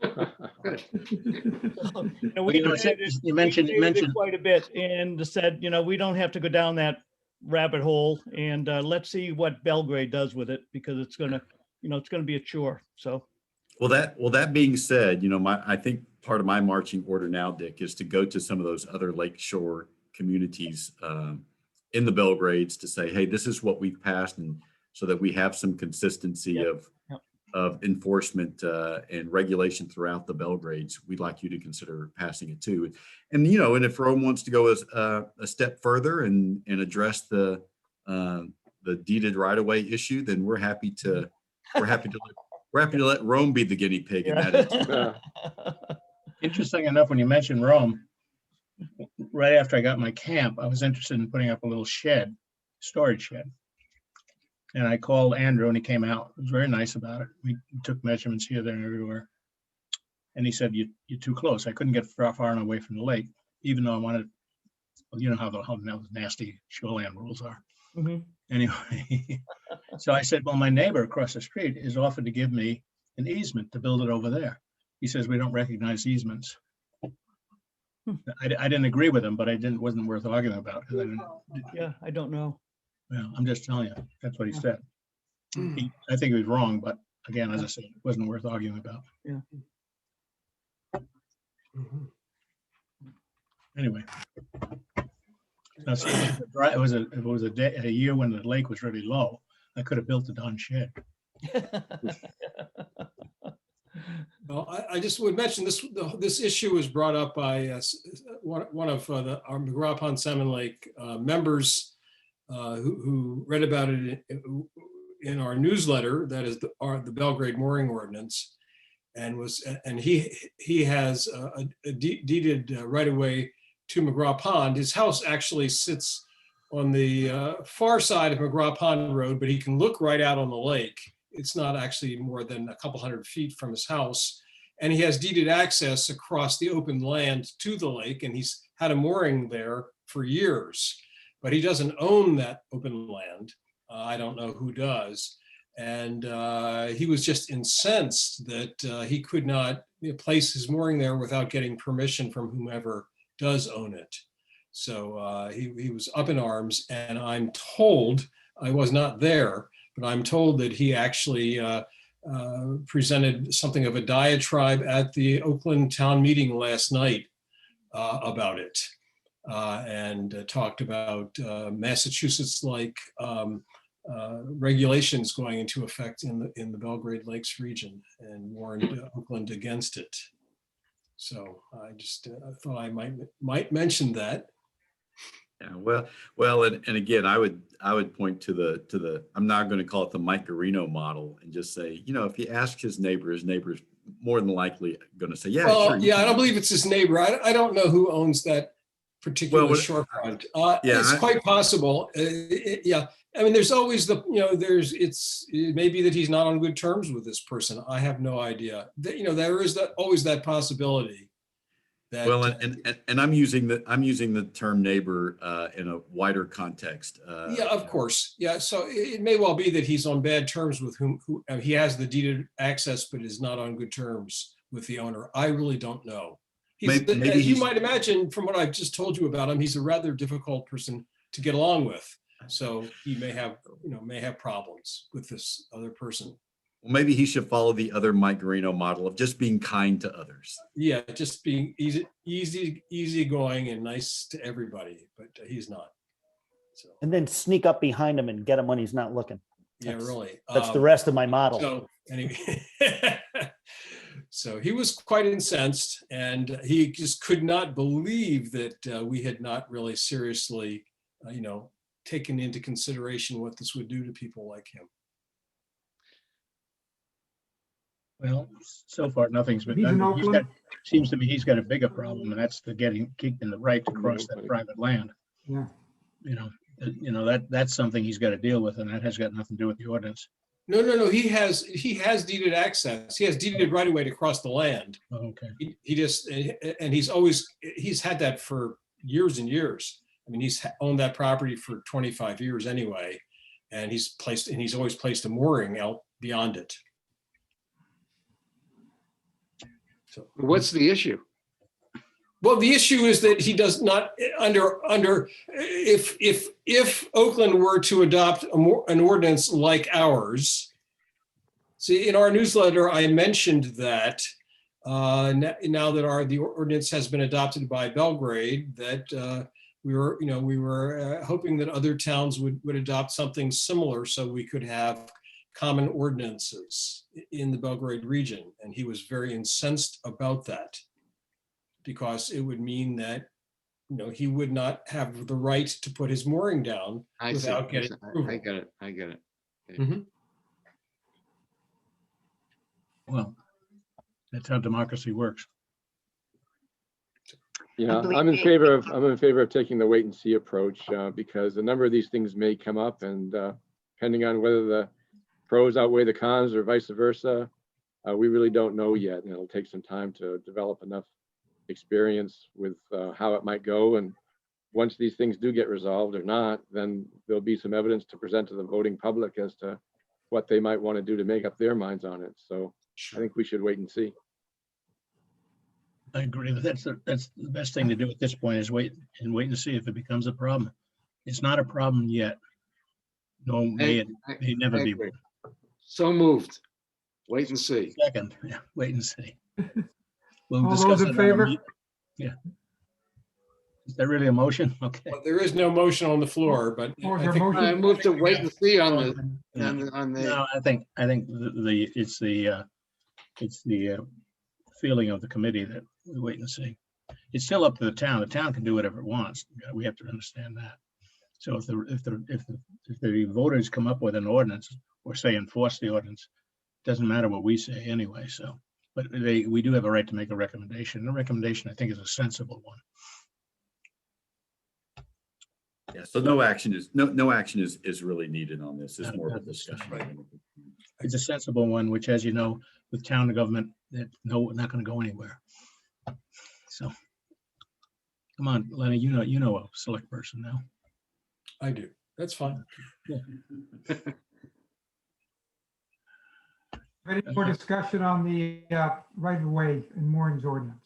You mentioned it quite a bit and said, we don't have to go down that rabbit hole, and let's see what Belgrade does with it, because it's gonna be a chore. So, well, that being said, I think part of my marching order now, Dick, is to go to some of those other lakeshore communities in the Belgrades to say, hey, this is what we've passed, and so that we have some consistency of enforcement and regulation throughout the Belgrades. We'd like you to consider passing it too. And and if Rome wants to go a step further and address the deeded right-of-way issue, then we're happy to let Rome be the guinea pig in that. Interesting enough, when you mentioned Rome, right after I got my camp, I was interested in putting up a little storage shed. And I called Andrew and he came out. He was very nice about it. We took measurements here, there, and everywhere. And he said, you're too close. I couldn't get far enough away from the lake, even though I wanted, well, you know how those nasty shoreline rules are. Mm-hmm. Anyway, so I said, well, my neighbor across the street is offered to give me an easement to build it over there. He says, we don't recognize easements. I didn't agree with him, but wasn't worth arguing about. I don't know. Well, I'm just telling you, that's what he said. I think he was wrong, but again, as I said, it wasn't worth arguing about. Yeah. Anyway. Now, see, it was a year when the lake was really low. I could have built a darn shed. Well, I just would mention this issue was brought up by one of our McGraw Pond Salmon Lake members who read about it in our newsletter, that is the Belgrade Mooring Ordinance, and he has a deeded right of way to McGraw Pond. His house actually sits on the far side of McGraw Pond Road, but he can look right out on the lake. It's not actually more than a couple hundred feet from his house. And he has deeded access across the open land to the lake, and he's had a mooring there for years, but he doesn't own that open land. I don't know who does. And he was just incensed that he could not place his mooring there without getting permission from whomever does own it. So he was up in arms, and I'm told, I was not there, but I'm told that he actually presented something of a diatribe at the Oakland town meeting last night about it, and talked about Massachusetts-like regulations going into effect in the Belgrade Lakes region, and warned Oakland against it. So I just thought I might mention that. Yeah, well, and again, I would point to the I'm not going to call it the Mike Garino model, and just say, if he asks his neighbor's more than likely going to say, yeah, well, sure. Yeah, I don't believe it's his neighbor. I don't know who owns that particular Well, shorefront. yeah, It's quite possible. Yeah. I mean, there's always it may be that he's not on good terms with this person. I have no idea. There is always that possibility. That, well, and I'm using the term neighbor in a wider context. yeah, of course. Yeah. So it may well be that he's on bad terms with who he has the deeded access, but is not on good terms with the owner. I really don't know. Maybe As you he's- might imagine from what I've just told you about him, he's a rather difficult person to get along with. So he may have problems with this other person. Well, maybe he should follow the other Mike Garino model of just being kind to others. Yeah, just being easy going and nice to everybody, but he's not. So, And then sneak up behind him and get him when he's not looking. yeah, That's- really. That's the rest of my model. So anyway, so he was quite incensed, and he just could not believe that we had not really seriously, taken into consideration what this would do to people like him. Well, so far, nothing's been He's in done. Oakland? Seems to me he's got a bigger problem, and that's keeping the right to cross that private land. Yeah. That's something he's got to deal with, and that has got nothing to do with the ordinance. No. He has deeded access. He has deeded right away to cross the land. Oh, okay. He's had that for years and years. I mean, he's owned that property for 25 years anyway, and he's always placed a mooring out beyond it. So What's the issue? well, the issue is that he does not if Oakland were to adopt an ordinance like ours. See, in our newsletter, I mentioned that now that the ordinance has been adopted by Belgrade, that we were hoping that other towns would adopt something similar so we could have common ordinances in the Belgrade region. And he was very incensed about that because it would mean that, he would not have the right to put his mooring down I see. without getting approval. I get it. Mhm. Well, that's how democracy works. Yeah, believe I'm in they- favor of taking the wait and see approach because a number of these things may come up, and depending on whether the pros outweigh the cons or vice versa, we really don't know yet, and it'll take some time to develop enough experience with how it might go. And once these things do get resolved or not, then there'll be some evidence to present to the voting public as to what they might want to do to make up their minds on it. So I think we should wait and see. I agree. That's the best thing to do at this point is wait and see if it becomes a problem. It's not a problem yet. No, may never I be. agree. So moved. Wait and see. Second, yeah, wait and see. We'll All discuss those in it on our favor? Yeah. Is that really a motion? Okay. But there is no motion on the floor, but Or is I there a think motion? I move to wait and see on the, Yeah. on the, No, I think it's the feeling of the committee that we wait and see. It's still up to the town. The town can do whatever it wants. We have to understand that. So if the voters come up with an ordinance or say enforce the ordinance, doesn't matter what we say anyway. So, but we do have a right to make a recommendation. The recommendation, I think, is a sensible one. Yeah, so no action is really needed on this. It's more of a That's discussion. right. It's a sensible one, which, as you know, with town and government, we're not going to go anywhere. So, come on, Lenny, you know a select person now. I do. That's fine. Ready for discussion on the right of way and moorings ordinance?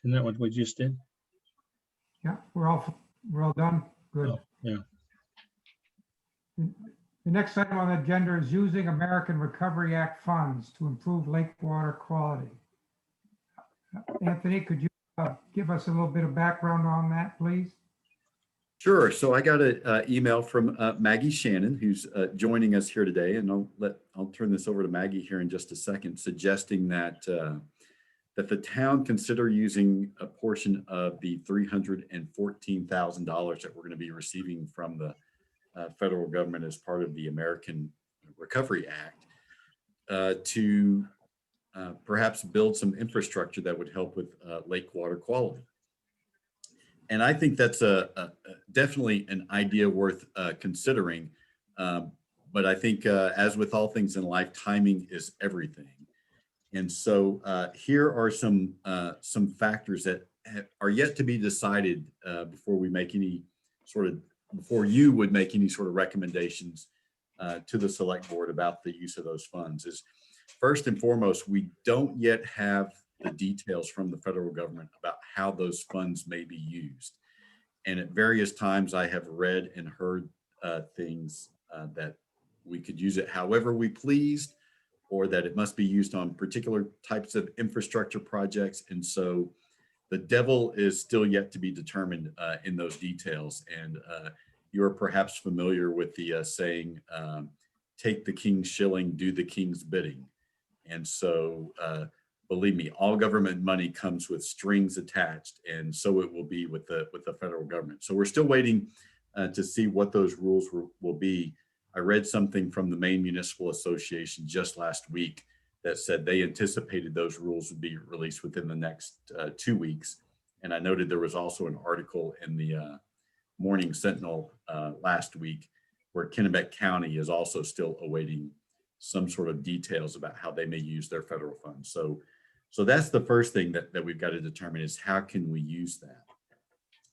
Isn't that what we just did? Yeah, we're all done. Good. Oh, yeah. The next item on the agenda is using American Recovery Act funds to improve lake water quality. Anthony, could you give us a little bit of background on that, please? Sure. So I got an email from Maggie Shannon, who's joining us here today, and I'll turn this over to Maggie here in just a second, suggesting that the town consider using a portion of the $314,000 that we're going to be receiving from the federal government as part of the American Recovery Act to perhaps build some infrastructure that would help with lake water quality. And I think that's definitely an idea worth considering. But I think as with all things in life, timing is everything. And so here are some factors that are yet to be decided before we make any before you would make any sort of recommendations to the select board about the use of those funds. Is first and foremost, we don't yet have the details from the federal government about how those funds may be used. And at various times I have read and heard things that we could use it however we pleased, or that it must be used on particular types of infrastructure projects. And so the devil is still yet to be determined in those details. And you're perhaps familiar with the saying, take the king's shilling, do the king's bidding. And so believe me, all government money comes with strings attached, and so it will be with the federal government. So we're still waiting to see what those rules will be. I read something from the Maine Municipal Association just last week that said they anticipated those rules would be released within the next 2 weeks. And I noted there was also an article in the Morning Sentinel last week where Kennebec County is also still awaiting some sort of details about how they may use their federal funds. So that's the first thing that we've got to determine is how can we use that?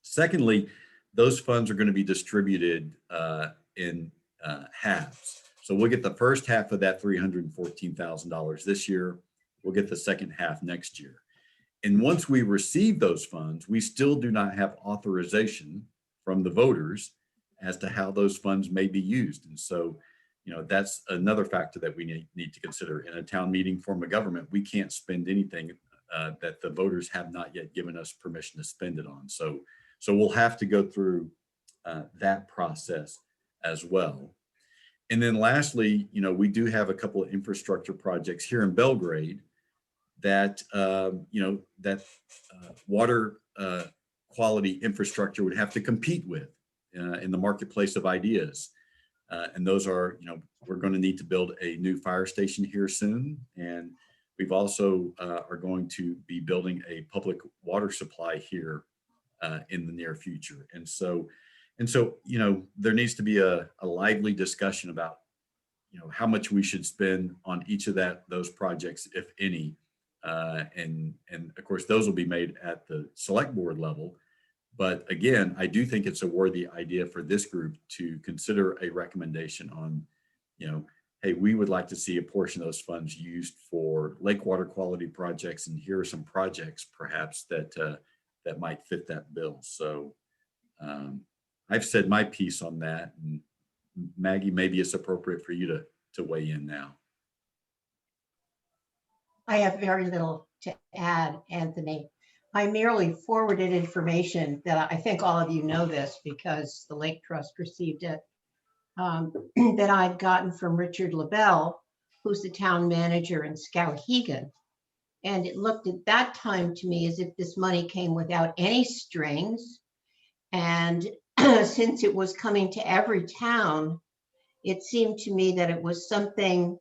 Secondly, those funds are going to be distributed in halves. So we'll get the first half of that $314,000 this year. We'll get the second half next year. And once we receive those funds, we still do not have authorization from the voters as to how those funds may be used. And so, you know, that's another factor that we need to consider. In a town meeting form of government, we can't spend anything that the voters have not yet given us permission to spend it on. So we'll have to go through that process as well. And then lastly, you know, we do have a couple of infrastructure projects here in Belgrade that, you know, that water quality infrastructure would have to compete with in the marketplace of ideas. And those are, you know, we're going to need to build a new fire station here soon. And we've also are going to be building a public water supply here in the near future. And so, you know, there needs to be a lively discussion about, you know, how much we should spend on each of those projects, if any. And of course, those will be made at the select board level. But again, I do think it's a worthy idea for this group to consider a recommendation on, you know, hey, we would like to see a portion of those funds used for lake water quality projects. And here are some projects perhaps that might fit that bill. So I've said my piece on that. And Maggie, maybe it's appropriate for you to weigh in now. I have very little to add, Anthony. I merely forwarded information that I think all of you know this because the Lake Trust received it, that I'd gotten from Richard LaBelle, who's the town manager in Skowhegan. And it looked at that time to me as if this money came without any strings. And since it was coming to every town, it seemed to me that it was something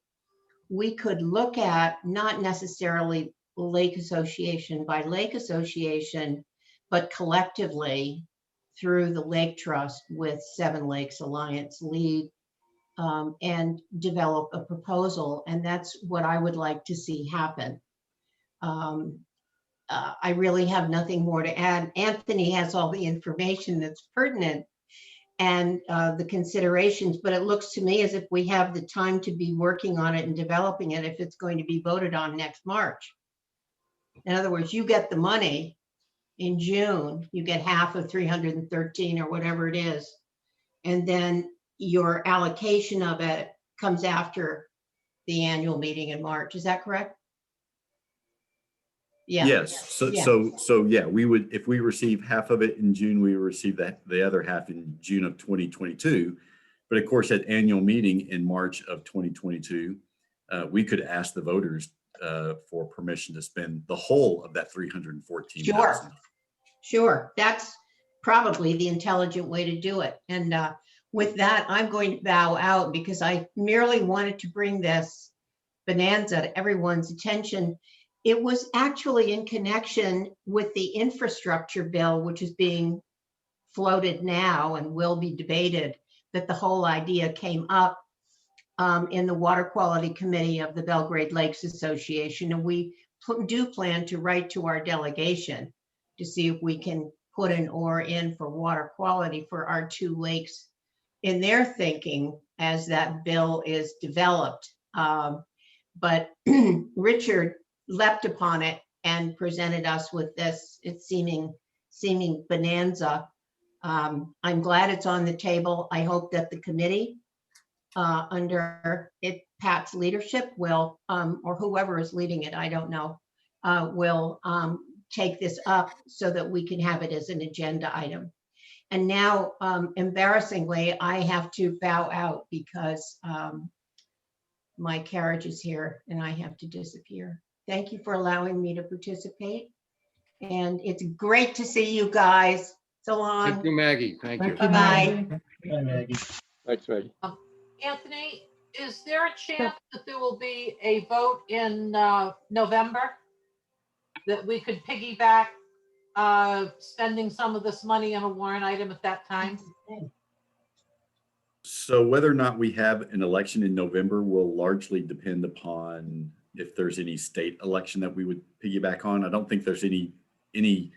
we could look at, not necessarily lake association by lake association, but collectively through the Lake Trust with Seven Lakes Alliance lead and develop a proposal. And that's what I would like to see happen. I really have nothing more to add. Anthony has all the information that's pertinent and the considerations, but it looks to me as if we have the time to be working on it and developing it if it's going to be voted on next March. In other words, you get the money in June, you get half of 313 or whatever it is, and then your allocation of it comes after the annual meeting in March. Is that correct? Yeah. Yes. Yeah. So yeah, we would, if we receive half of it in June, we would receive the other half in June of 2022. But of course, at annual meeting in March of 2022, we could ask the voters for permission to spend the whole of that $314,000. Sure. That's probably the intelligent way to do it. And with that, I'm going to bow out because I merely wanted to bring this bonanza to everyone's attention. it was actually in connection with the infrastructure bill, which is being floated now and will be debated, that the whole idea came up in the Water Quality Committee of the Belgrade Lakes Association. And we do plan to write to our delegation to see if we can put an oar in for water quality for our two lakes in their thinking as that bill is developed. But Richard leapt upon it and presented us with this, it's seeming bonanza. I'm glad it's on the table. I hope that the committee under Pat's leadership will, or whoever is leading it, I don't know, will take this up so that we can have it as an agenda item. And now, embarrassingly, I have to bow out because my carriage is here and I have to disappear. Thank you for allowing me to participate. And it's great to see you guys. So Thank long. you, Maggie. Thank you. Bye-bye. Hi, Maggie. Thanks, Maggie. Anthony, is there a chance that there will be a vote in November? That we could piggyback spending some of this money on a warrant item at that time? So whether or not we have an election in November will largely depend upon if there's any state election that we would piggyback on. I don't think there's any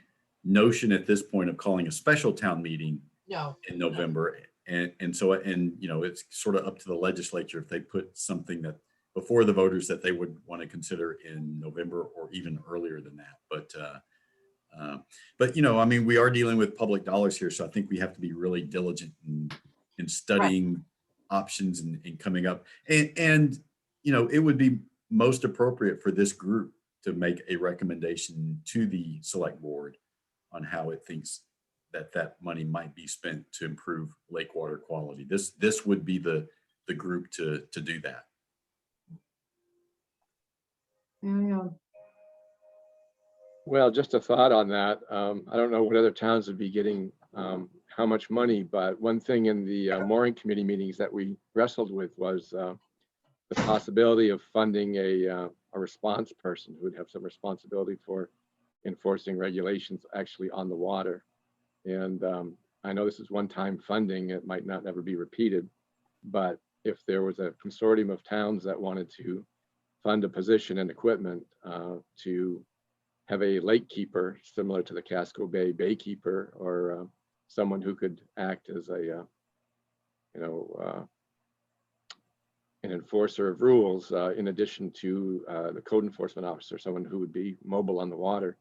notion at this point of calling a special town meeting No. in November. And so, you know, it's sort of up to the legislature if they put something that before the voters that they would want to consider in November or even earlier than that. But, you know, I mean, we are dealing with public dollars here. So I think we have to be really diligent in studying options and coming up. And, you know, it would be most appropriate for this group to make a recommendation to the select board on how it thinks that money might be spent to improve lake water quality. This would be the group to do that. Well, just a thought on that. I don't know what other towns would be getting how much money, but one thing in the mooring committee meetings that we wrestled with was the possibility of funding a response person who would have some responsibility for enforcing regulations actually on the water. And I know this is one-time funding, it might not ever be repeated, but if there was a consortium of towns that wanted to fund a position and equipment to have a lake keeper similar to the Casco Bay Baykeeper, or someone who could act as a, an enforcer of rules in addition to the code enforcement officer, someone who would be mobile on the water,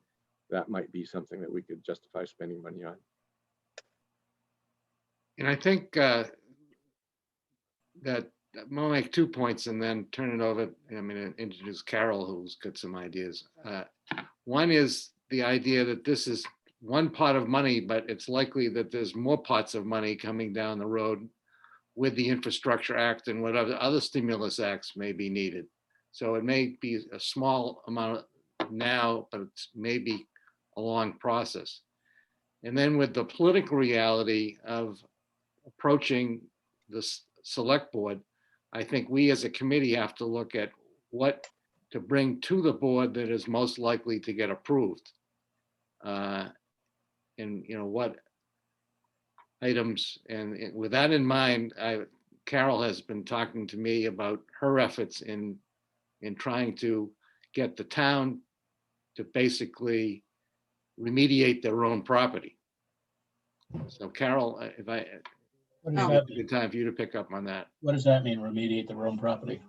that might be something that we could justify spending money on. And I think that I'll make 2 points and then turn it over. I'm going to introduce Carol, who's got some ideas. One is the idea that this is one pot of money, but it's likely that there's more pots of money coming down the road with the Infrastructure Act and whatever other stimulus acts may be needed. So it may be a small amount now, but it's maybe a long process. And then with the political reality of approaching the select board, I think we as a committee have to look at what to bring to the board that is most likely to get approved. And what items, and with that in mind, Carol has been talking to me about her efforts in trying to get the town to basically remediate their own property. So Carol, if I, What it's does a that, good time for you to pick up on that. what does that mean, remediate the room property?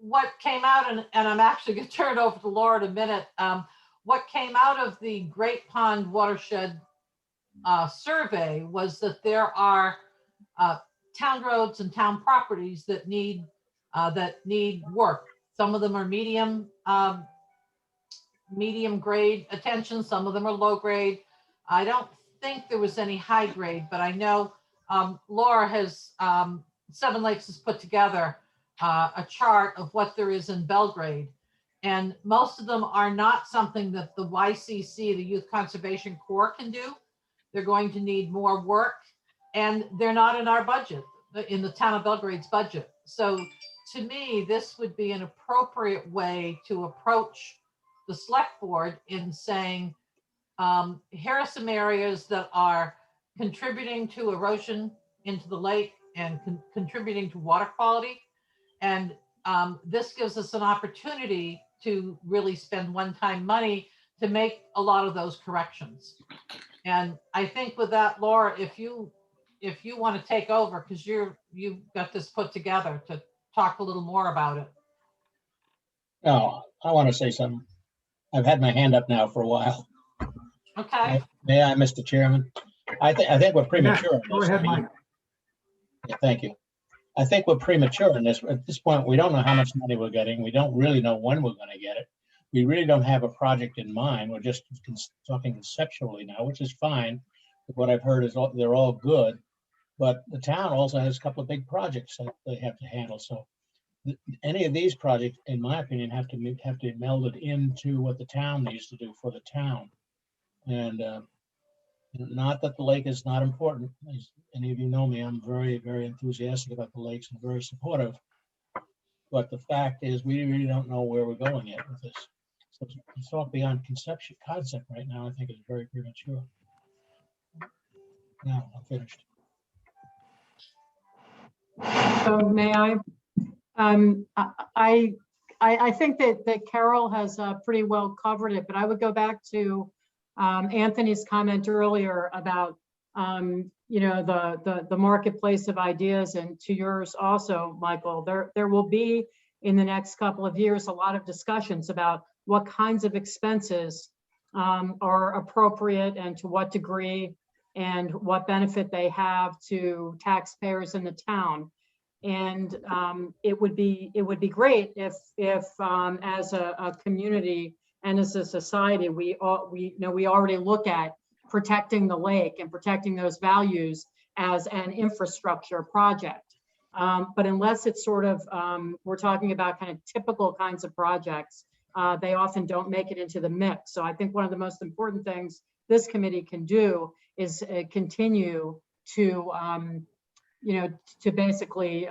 What came out, and I'm actually going to turn it over to Laura in a minute. What came out of the Great Pond Watershed survey was that there are town roads and town properties that need work. Some of them are medium grade attention. Some of them are low grade. I don't think there was any high grade, but I know Laura has, Seven Lakes has put together a chart of what there is in Belgrade. And most of them are not something that the YCC, the Youth Conservation Corps, can do. They're going to need more work, and they're not in our budget, in the town of Belgrade's budget. So to me, this would be an appropriate way to approach the select board in saying, here are some areas that are contributing to erosion into the lake and contributing to water quality. And this gives us an opportunity to really spend one-time money to make a lot of those corrections. And I think with that, Laura, if you want to take over, because you've got this put together, to talk a little more about it. No, I want to say something. I've had my hand up now for a while. Okay. May I, Mr. Chairman? I think we're premature. on Go this. ahead, Mike. Yeah, thank you. I think we're premature in this. At this point, we don't know how much money we're getting. We don't really know when we're going to get it. We really don't have a project in mind. We're just talking conceptually now, which is fine. What I've heard is they're all good, but the town also has a couple of big projects that they have to handle. So any of these projects, in my opinion, have to be melded into what the town needs to do for the town. And not that the lake is not important. As any of you know me, I'm very, very enthusiastic about the lakes and very supportive. But the fact is, we really don't know where we're going yet with this. So to talk beyond concept right now, I think is very premature. Now, I'm finished. So may I? I think that Carol has pretty well covered it, but I would go back to Anthony's comment earlier about the marketplace of ideas, and to yours also, Michael. There will be in the next couple of years a lot of discussions about what kinds of expenses are appropriate and to what degree, and what benefit they have to taxpayers in the town. And it would be great if as a community and as a society, we already look at protecting the lake and protecting those values as an infrastructure project. But unless it's sort of, we're talking about kind of typical kinds of projects, they often don't make it into the mix. So I think one of the most important things this committee can do is continue to, to basically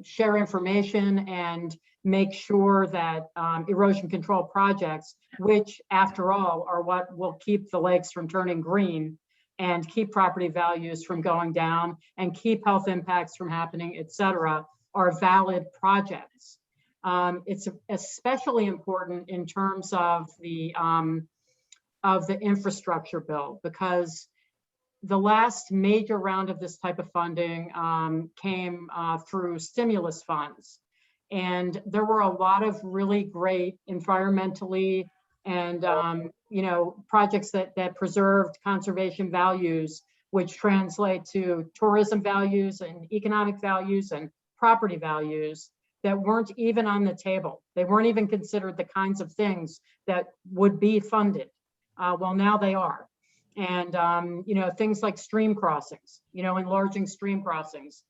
share information and make sure that erosion control projects, which after all are what will keep the lakes from turning green and keep property values from going down and keep health impacts from happening, et cetera, are valid projects. It's especially important in terms of the infrastructure bill, because the last major round of this type of funding came through stimulus funds. And there were a lot of really great environmentally and projects that preserved conservation values, which translate to tourism values and economic values and property values that weren't even on the table. They weren't even considered the kinds of things that would be funded. Well, now they are. And, things like stream crossings, enlarging stream crossings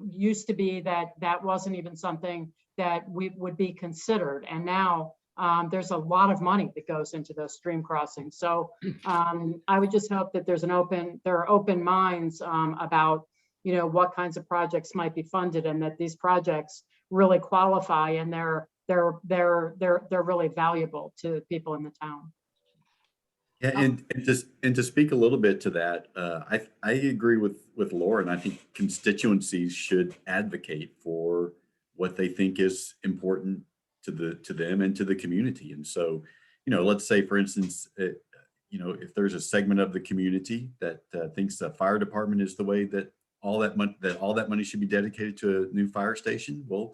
used to be that wasn't even something that we would be considered. And now there's a lot of money that goes into those stream crossings. So I would just hope that there are open minds about, what kinds of projects might be funded, and that these projects really qualify and they're really valuable to people in the town. Yeah, and to speak a little bit to that, I agree with Laura, and I think constituencies should advocate for what they think is important to them and to the community. And so, let's say, for instance, if there's a segment of the community that thinks the fire department is the way that all that money should be dedicated to a new fire station, well,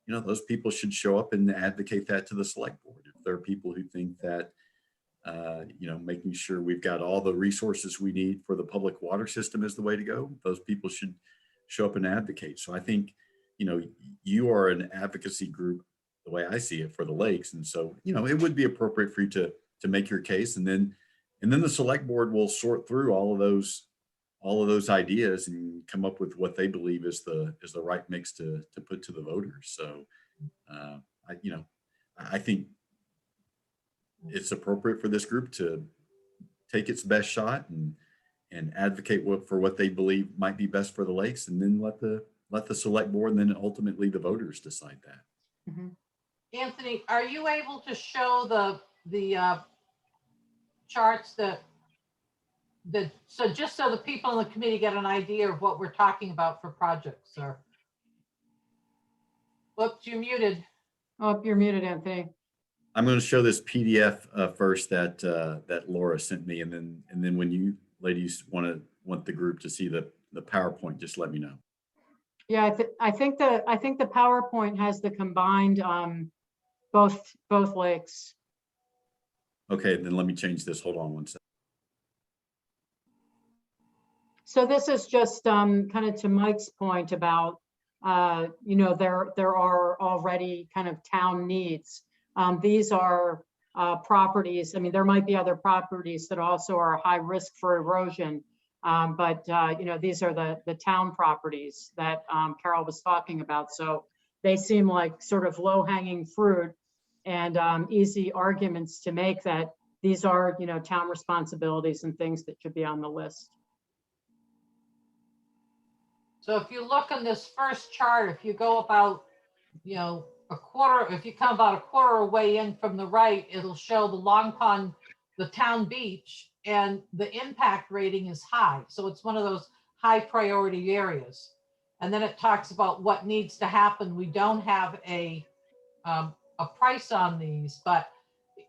those people should show up and advocate that to the select board. If there are people who think that making sure we've got all the resources we need for the public water system is the way to go, those people should show up and advocate. So I think, you are an advocacy group, the way I see it, for the lakes. And so, it would be appropriate for you to make your case, and then the select board will sort through all of those ideas and come up with what they believe is the right mix to put to the voters. So I think it's appropriate for this group to take its best shot and advocate for what they believe might be best for the lakes, and then let the select board and then ultimately the voters decide that. Mm-hmm. Anthony, are you able to show the charts so just so the people in the committee get an idea of what we're talking about for projects, or? Whoops, you're muted. Oh, you're muted, Anthony. I'm going to show this PDF first that that Laura sent me, and then when you ladies want the group to see the PowerPoint, just let me know. Yeah, I think the PowerPoint has the combined both lakes. Okay, then let me change this. Hold on one second. So this is just kind of to Mike's point about you know, there are already kind of town needs. These are properties. I mean, there might be other properties that also are high risk for erosion. But you know, these are the town properties that Carol was talking about. So they seem like sort of low hanging fruit and easy arguments to make that these are, you know, town responsibilities and things that should be on the list. So if you look on this first chart, if you go about, you know, if you come about a quarter away in from the right, it'll show the Long Pond, the town beach, and the impact rating is high. So it's one of those high priority areas. And then it talks about what needs to happen. We don't have a price on these, but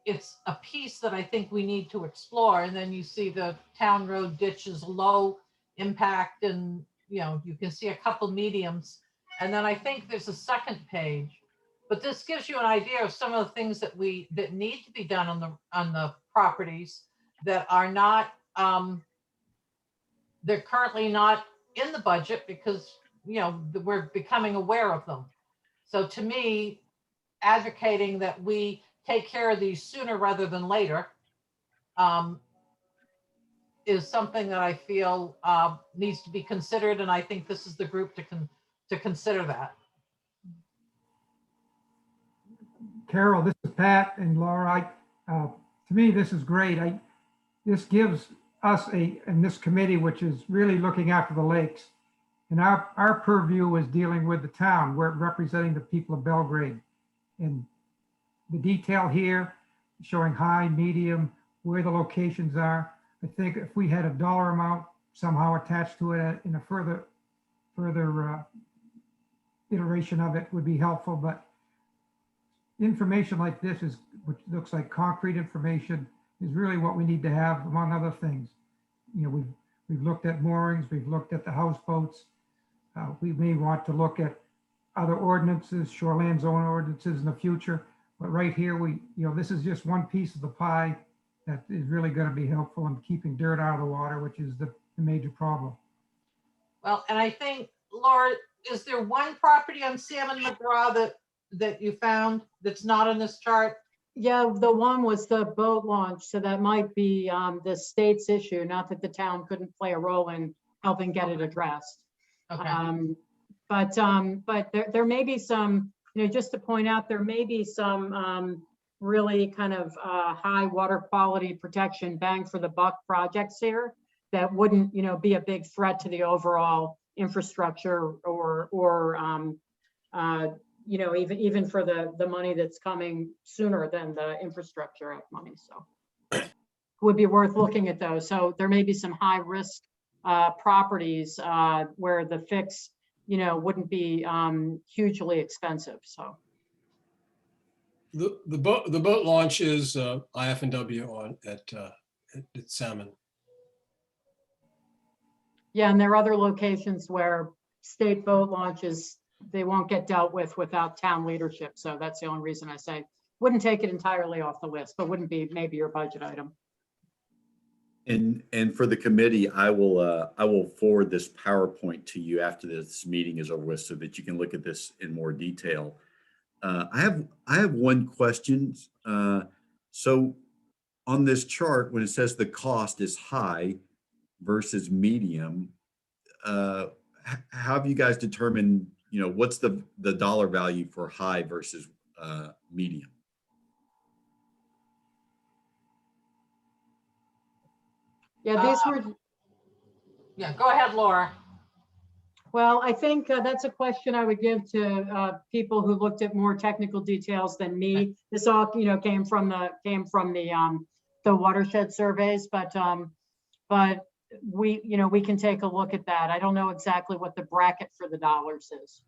it's a piece that I think we need to explore. And then you see the town road ditches, low impact, and you know, you can see a couple mediums. And then I think there's a second page, but this gives you an idea of some of the things that need to be done on the properties that are not, they're currently not in the budget because, you know, we're becoming aware of them. So to me, advocating that we take care of these sooner rather than later is something that I feel needs to be considered, and I think this is the group to consider that. Carol, this is Pat and Laura. To me, this is great. This gives us in this committee, which is really looking after the lakes, and our purview is dealing with the town. We're representing the people of Belgrade, and the detail here showing high, medium, where the locations are. I think if we had a dollar amount somehow attached to it in a further iteration of it would be helpful, but information like this which looks like concrete information, is really what we need to have, among other things. You know, we've looked at moorings, we've looked at the houseboats. We may want to look at other ordinances, shoreline zone ordinances in the future, but right here, this is just one piece of the pie that is really going to be helpful in keeping dirt out of the water, which is the major problem. Well, and I think, Laura, is there one property on Salmon McGraw that you found that's not on this chart? Yeah, the one was the boat launch. So that might be the state's issue, not that the town couldn't play a role in helping get it addressed. Okay. But there may be some, you know, just to point out, there may be some really kind of high water quality protection bang for the buck projects here that wouldn't, you know, be a big threat to the overall infrastructure or you know, even for the money that's coming sooner than the infrastructure act money. So would be worth looking at those. So there may be some high risk properties where the fix, you know, wouldn't be hugely expensive. So The boat launch is IF&W at Salmon. yeah, and there are other locations where state boat launches, they won't get dealt with without town leadership. So that's the only reason I say wouldn't take it entirely off the list, but wouldn't be maybe your budget item. And for the committee, I will forward this PowerPoint to you after this meeting is over with, so that you can look at this in more detail. I have one question. So on this chart, when it says the cost is high versus medium, how have you guys determined, you know, what's the dollar value for high versus medium? Yeah, these were, Yeah, go ahead, Laura. Well, I think that's a question I would give to people who looked at more technical details than me. This all, came from the watershed surveys, but we can take a look at that. I don't know exactly what the bracket for the dollars is.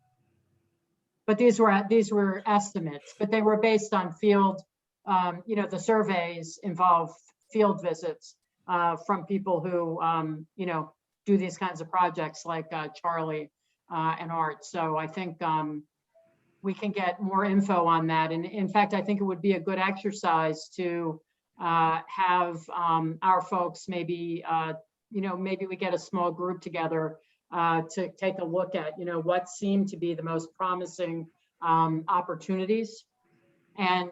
But these were estimates, but they were based on field, the surveys involve field visits from people who, do these kinds of projects like Charlie and Art. So I think we can get more info on that. And in fact, I think it would be a good exercise to have our folks maybe, maybe we get a small group together to take a look at, what seem to be the most promising opportunities. And,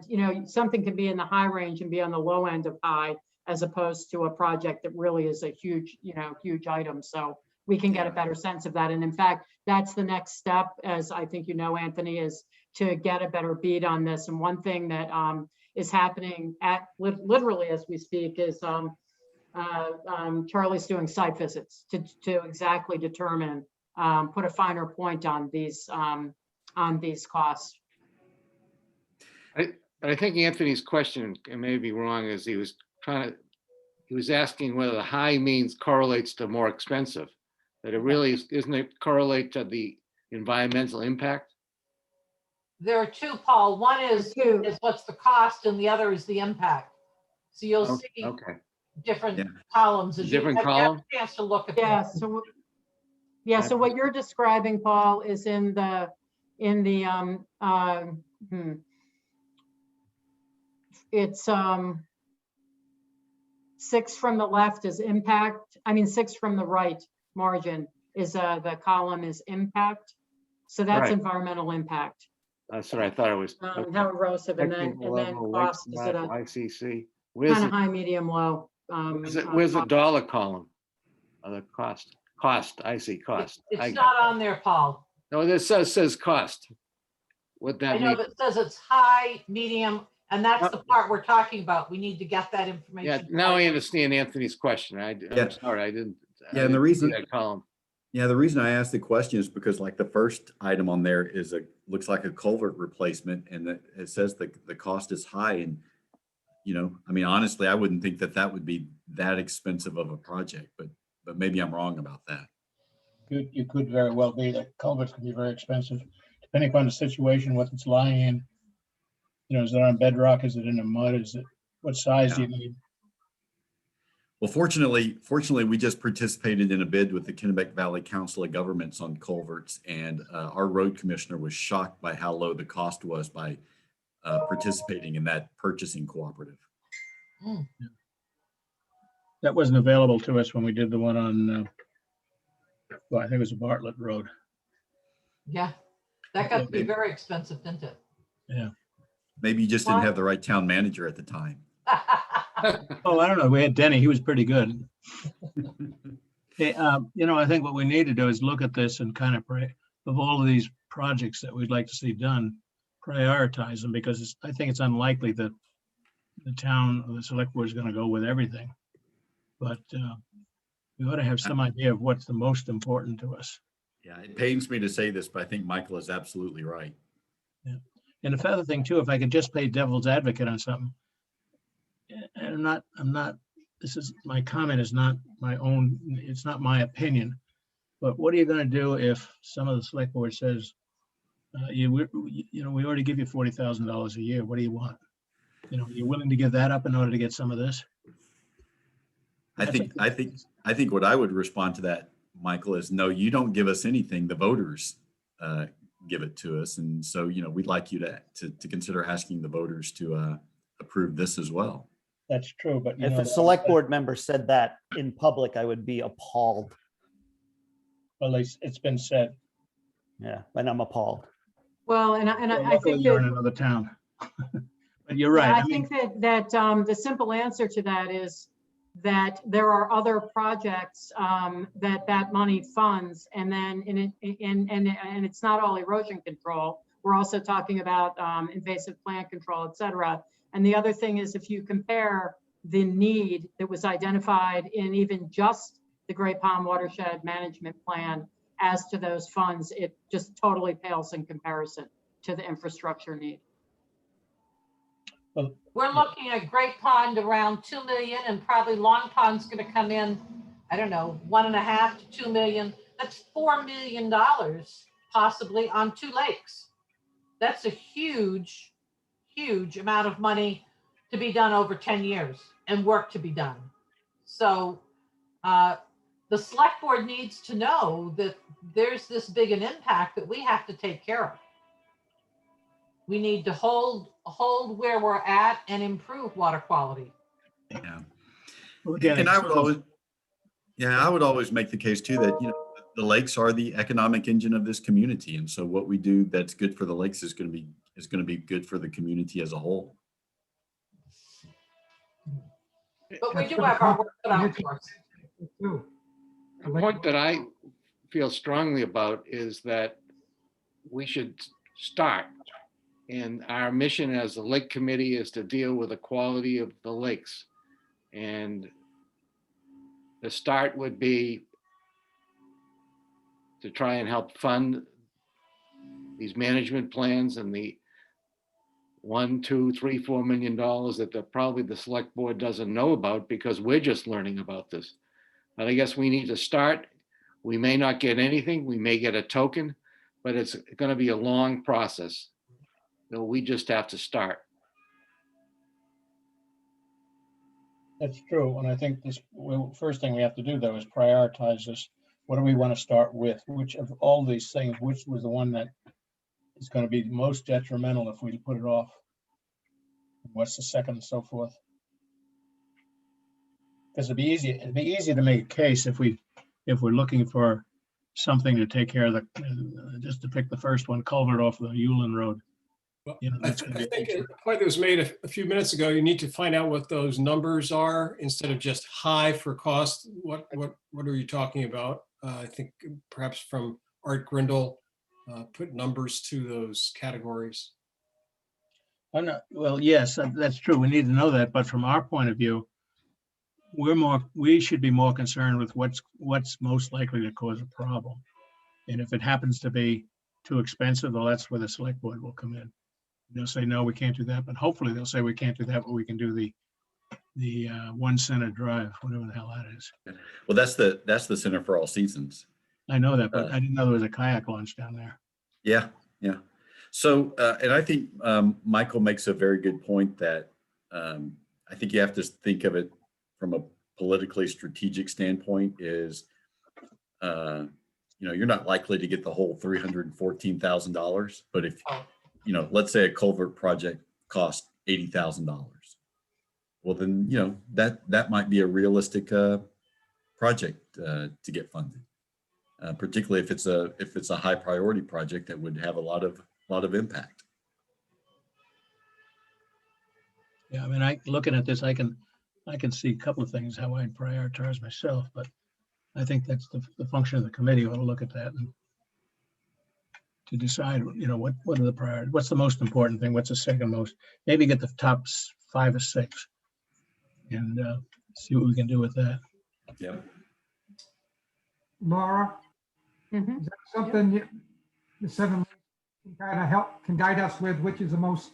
something can be in the high range and be on the low end of high, as opposed to a project that really is a huge, huge item. So we can get a better sense of that. And in fact, that's the next step, as I think Anthony, is to get a better beat on this. And one thing that is happening literally as we speak is Charlie's doing site visits to exactly determine, put a finer point on these costs. I think Anthony's question, and may be wrong, is he was asking whether the high means correlates to more expensive, that it really isn't it correlate to the environmental impact? There are two, Paul. One is what's the cost and the other is the impact. So you'll see different columns. Different column? Chance to look at Yeah. that. So what you're describing, Paul, is in the it's 6 from the left is impact. 6 from the right margin is the column is impact. So that's Right. Environmental impact. That's what I thought it was. How erosive, and then cost is at a ICC. kind of high, medium, low. Where's the dollar column of the cost? Cost, I see cost. It's not on there, Paul. No, this says cost. What I that know means? that says it's high, medium, and that's the part we're talking about. We need to get that Yeah, information. now I understand Anthony's question. I'm Yeah. sorry, I didn't. Yeah, and the reason- That column. Yeah, the reason I asked the question is because like the first item on there is looks like a culvert replacement, and it says the cost is high. And, honestly, I wouldn't think that would be that expensive of a project, but maybe I'm wrong about that. You could very well be. That culverts could be very expensive, depending upon the situation, what it's lying in. Is it on bedrock? Is it in the mud? What size do you need? Well, fortunately, we just participated in a bid with the Kennebec Valley Council of Governments on culverts, and our road commissioner was shocked by how low the cost was by participating in that purchasing cooperative. That wasn't available to us when we did the one on, I think it was Bartlett Road. Yeah, that got to be very expensive, didn't it? Yeah. Maybe you just didn't have the right town manager at the time. Oh, I don't know. We had Denny. He was pretty good. Hey, I think what we need to do is look at this and kind of of all of these projects that we'd like to see done, prioritize them, because I think it's unlikely that the town or the select board is going to go with everything. But we ought to have some idea of what's the most important to us. Yeah, it pains me to say this, but I think Michael is absolutely right. Yeah. And the other thing too, if I could just play devil's advocate on something, and I'm not, my comment is not my own, it's not my opinion, but what are you going to do if some of the select board says, we already give you $40,000 a year. What do you want? You're willing to give that up in order to get some of this? I think what I would respond to that, Michael, is no, you don't give us anything. The voters give it to us. And so, we'd like you to consider asking the voters to approve this as well. That's true, but If a select board member said that in public, I would be appalled. Well, it's been said. Yeah, and I'm appalled. Well, and I think you're in another town. But you're right. Yeah, I think that the simple answer to that is that there are other projects that money funds, and then and it's not all erosion control. We're also talking about invasive plant control, et cetera. And the other thing is, if you compare the need that was identified in even just the Great Palm Watershed Management Plan as to those funds, it just totally pales in comparison to the infrastructure need. We're looking at Great Pond around 2 million, and probably Long Pond's gonna come in, I don't know, 1.5 to 2 million. That's $4 million possibly on 2 lakes. That's a huge, huge amount of money to be done over 10 years and work to be done. So the select board needs to know that there's this big an impact that we have to take care of. We need to hold where we're at and improve water quality. Yeah. Well, again, And I it's would always, yeah, I would always make the case too that, the lakes are the economic engine of this community. And so what we do that's good for the lakes is going to be good for the community as a whole. But we do have our work cut out for us. Too. The point that I feel strongly about is that we should start. And our mission as the Lake Committee is to deal with the quality of the lakes. And the start would be to try and help fund these management plans and the $1, $2, $3, $4 million that probably the select board doesn't know about because we're just learning about this. But I guess we need to start. We may not get anything, we may get a token, but it's going to be a long process. So we just have to start. That's true, and I think first thing we have to do though is prioritize this. What do we want to start with? Which of all these things, which was the one that is going to be most detrimental if we put it off? What's the second and so forth? Because it'd be easy to make a case if we're looking for something to take care of just to pick the first one, culvert off the Yulin Road. Well, You know, I that's gonna be a think big- a point that was made a few minutes ago, you need to find out what those numbers are instead of just high for cost. What are you talking about? I think perhaps from Art Grindle, put numbers to those categories. Oh, no. Well, yes, that's true. We need to know that, but from our point of view, we should be more concerned with what's most likely to cause a problem. And if it happens to be too expensive, well, that's where the select board will come in. They'll say, no, we can't do that, but hopefully they'll say we can't do that, but we can do the 1 cent a drive, whatever the hell that is. Well, that's the Center for All Seasons. I know that, but I didn't know there was a kayak launch down there. Yeah, yeah. So, and I think Michael makes a very good point that I think you have to think of it from a politically strategic standpoint is, you're not likely to get the whole $314,000, but if, let's say a culvert project cost $80,000. Well, then, that might be a realistic project to get funded. Particularly if it's a high priority project that would have a lot of impact. Yeah, I mean, looking at this, I can see a couple of things how I'd prioritize myself, but I think that's the function of the committee ought to look at that and to decide, what are the priorities? What's the most important thing? What's the second most? Maybe get the top 5 or 6 and see what we can do with that. Yep. Laura, Mhm. is that something the 7 can guide us with, which is the most,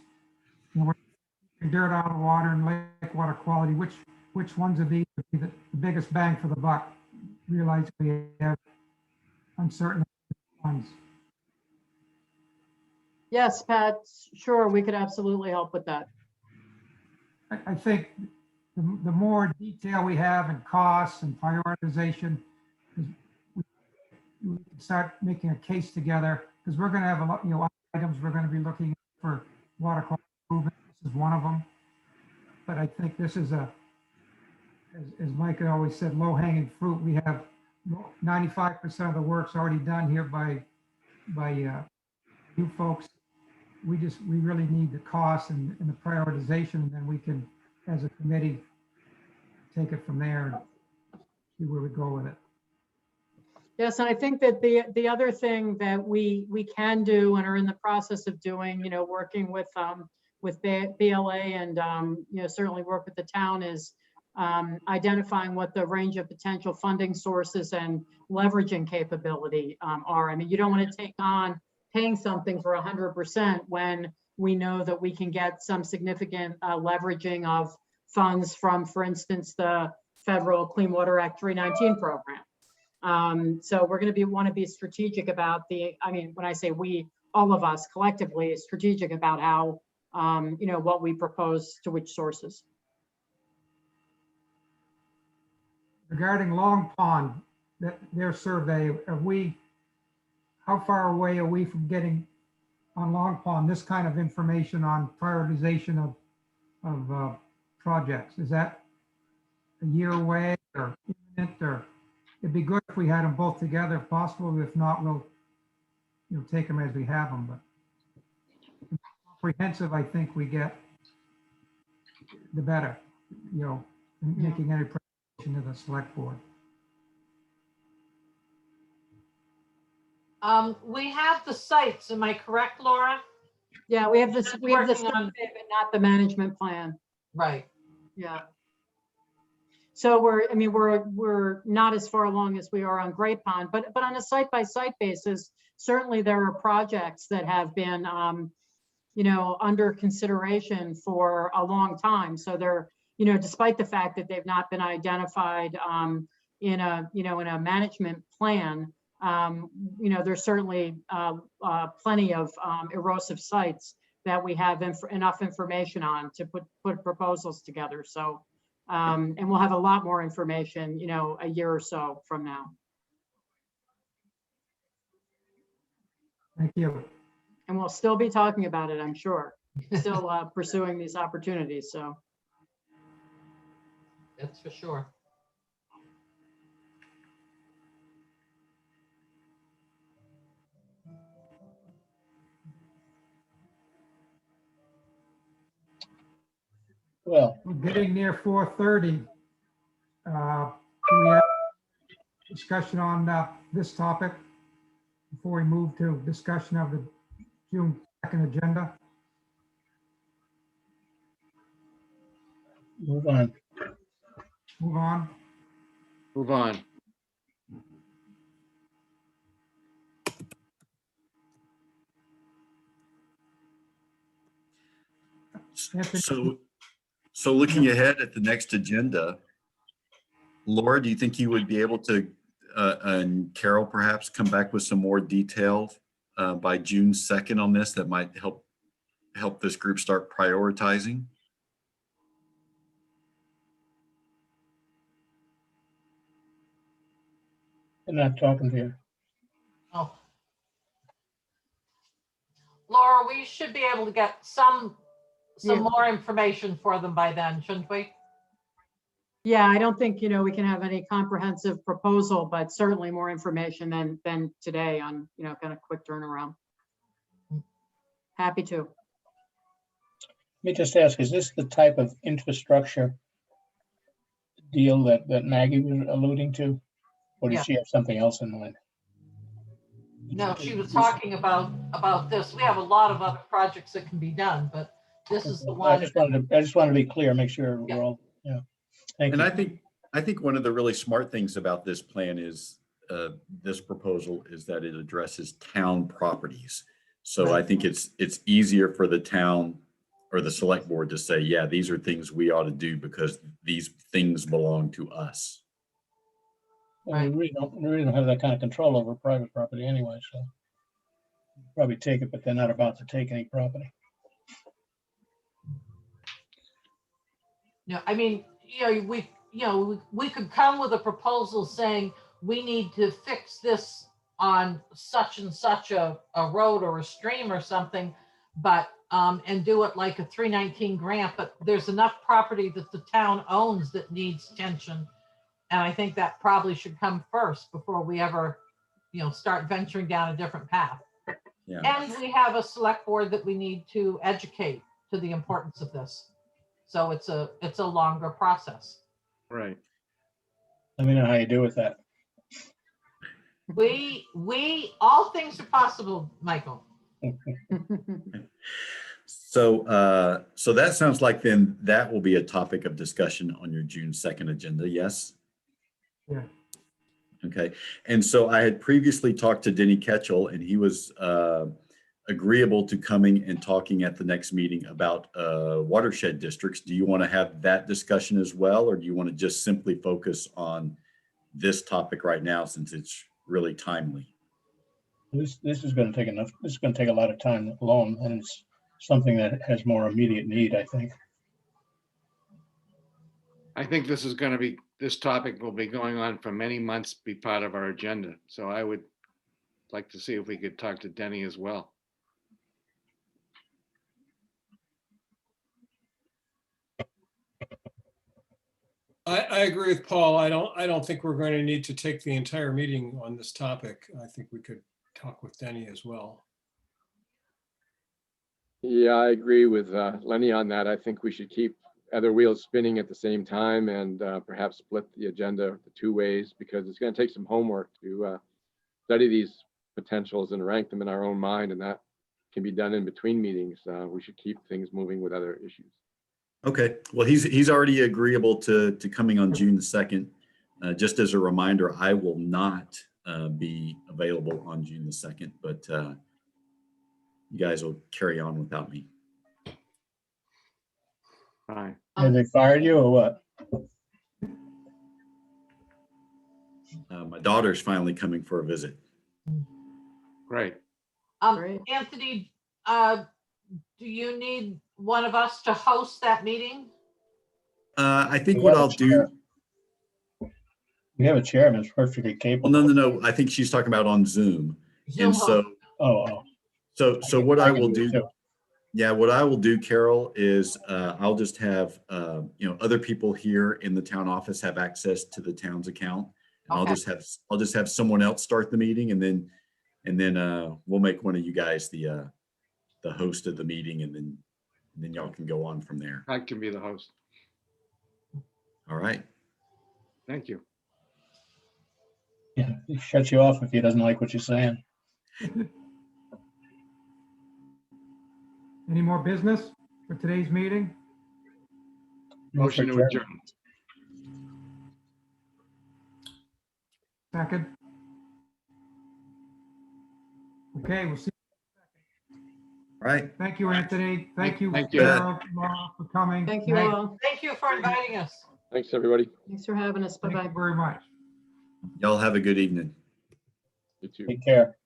dirt out of water and lake water quality, which ones of these would be the biggest bang for the buck? Realize we have uncertain funds. Yes, Pat, sure, we could absolutely help with that. I think the more detail we have in costs and prioritization, we can start making a case together, because we're going to have a lot, items we're going to be looking at for water quality improvement. This is one of them. But I think this is as Mike had always said, low hanging fruit. We have 95% of the work's already done here by you folks. We really need the cost and the prioritization, and then we can, as a committee, take it from there and see where we go with it. Yes, and I think that the other thing that we can do and are in the process of doing, working with BLA and, certainly work with the town is identifying what the range of potential funding sources and leveraging capability are. I mean, you don't want to take on paying something for 100% when we know that we can get some significant leveraging of funds from, for instance, the federal Clean Water Act 319 program. So we're going to want to be strategic about I mean, when I say we, all of us collectively, strategic about how, what we propose to which sources. Regarding Long Pond, their survey, how far away are we from getting on Long Pond, this kind of information on prioritization of projects? Is that a year away or imminent, or it'd be good if we had them both together if possible. If not, we'll take them as we have them, but comprehensive, I think we get, the better, in making any presentation to the select board. We have the sites, am I correct, Laura? Yeah, we have this, Working on- survey, but not the management plan. Right. Yeah. So we're not as far along as we are on Great Pond, but on a site-by-site basis, certainly there are projects that have been, under consideration for a long time. So they're, despite the fact that they've not been identified in a management plan, there's certainly plenty of erosive sites that we have enough information on to put proposals together. So, and we'll have a lot more information, a year or so from now. Thank you. And we'll still be talking about it, I'm sure. Still pursuing these opportunities, so. That's for sure. Well, We're getting near 4:30. Do we have discussion on this topic before we move to discussion of the June 2nd agenda? move on. Move on. Move on. Anthony? So looking ahead at the next agenda, Laura, do you think you would be able to, and Carol perhaps, come back with some more detail by June 2nd on this that might help this group start prioritizing? I'm not talking to you. Oh. Laura, we should be able to get some Yeah. more information for them by then, shouldn't we? Yeah, I don't think, we can have any comprehensive proposal, but certainly more information than today on, kind of quick turnaround. Happy to. Let me just ask, is this the type of infrastructure deal that Maggie was alluding to? Or Yeah. did she have something else in mind? No, she was talking about this. We have a lot of other projects that can be done, but this is the I one. just wanted to be clear, make sure we're all, Thank And you. I think one of the really smart things about this plan is, this proposal is that it addresses town properties. So I think it's easier for the town or the select board to say, yeah, these are things we ought to do because these things belong to us. We really don't have that kind of control over private property anyway, so. Probably take it, but they're not about to take any property. No, I mean, we could come with a proposal saying we need to fix this on such and such a road or a stream or something, but and do it like a 319 grant, but there's enough property that the town owns that needs attention. And I think that probably should come first before we ever, start venturing down a different path. Yeah. And we have a select board that we need to educate to the importance of this. So it's a longer process. Right. Let me know how you do with that. All things are possible, Michael. So that sounds like then that will be a topic of discussion on your June 2nd agenda, yes? Yeah. Okay, and so I had previously talked to Denny Ketchel, and he was agreeable to coming and talking at the next meeting about watershed districts. Do you want to have that discussion as well, or do you want to just simply focus on this topic right now since it's really timely? This is going to take enough, this is going to take a lot of time alone, and it's something that has more immediate need, I think. I think this is going to be, this topic will be going on for many months, be part of our agenda. So I would like to see if we could talk to Denny as well. I agree with Paul. I don't think we're going to need to take the entire meeting on this topic. I think we could talk with Denny as well. Yeah, I agree with Lenny on that. I think we should keep other wheels spinning at the same time and perhaps split the agenda the two ways, because it's going to take some homework to study these potentials and rank them in our own mind, and that can be done in between meetings. We should keep things moving with other issues. Okay, well, he's already agreeable to coming on June 2nd. Just as a reminder, I will not be available on June 2nd, but you guys will carry on without me. Fine. Have they fired you or what? My daughter's finally coming for a visit. Great. Great. Anthony, do you need one of us to host that meeting? I think what I'll do, We have a chairman who's perfectly capable. well, no. I think she's talking about on Zoom. And so, Oh, so what I will do, too. yeah, what I will do, Carol, is I'll just have, other people here in the town office have access to the town's account. And Okay. I'll just have someone else start the meeting, and then we'll make one of you guys the host of the meeting, and then y'all can go on from there. I can be the host. All right. Thank you. Yeah, he shuts you off if he doesn't like what you're saying. Any more business for today's meeting? Motion to adjourn. Second? Okay, we'll see. All right. Thank you, Anthony. Thank you, Thank you. Carol, Laura, for coming. Thank you all. Thank you for inviting us. Thanks, everybody. Thanks for having us. Thank Bye-bye. you very much. Y'all have a good evening. You too. Take care.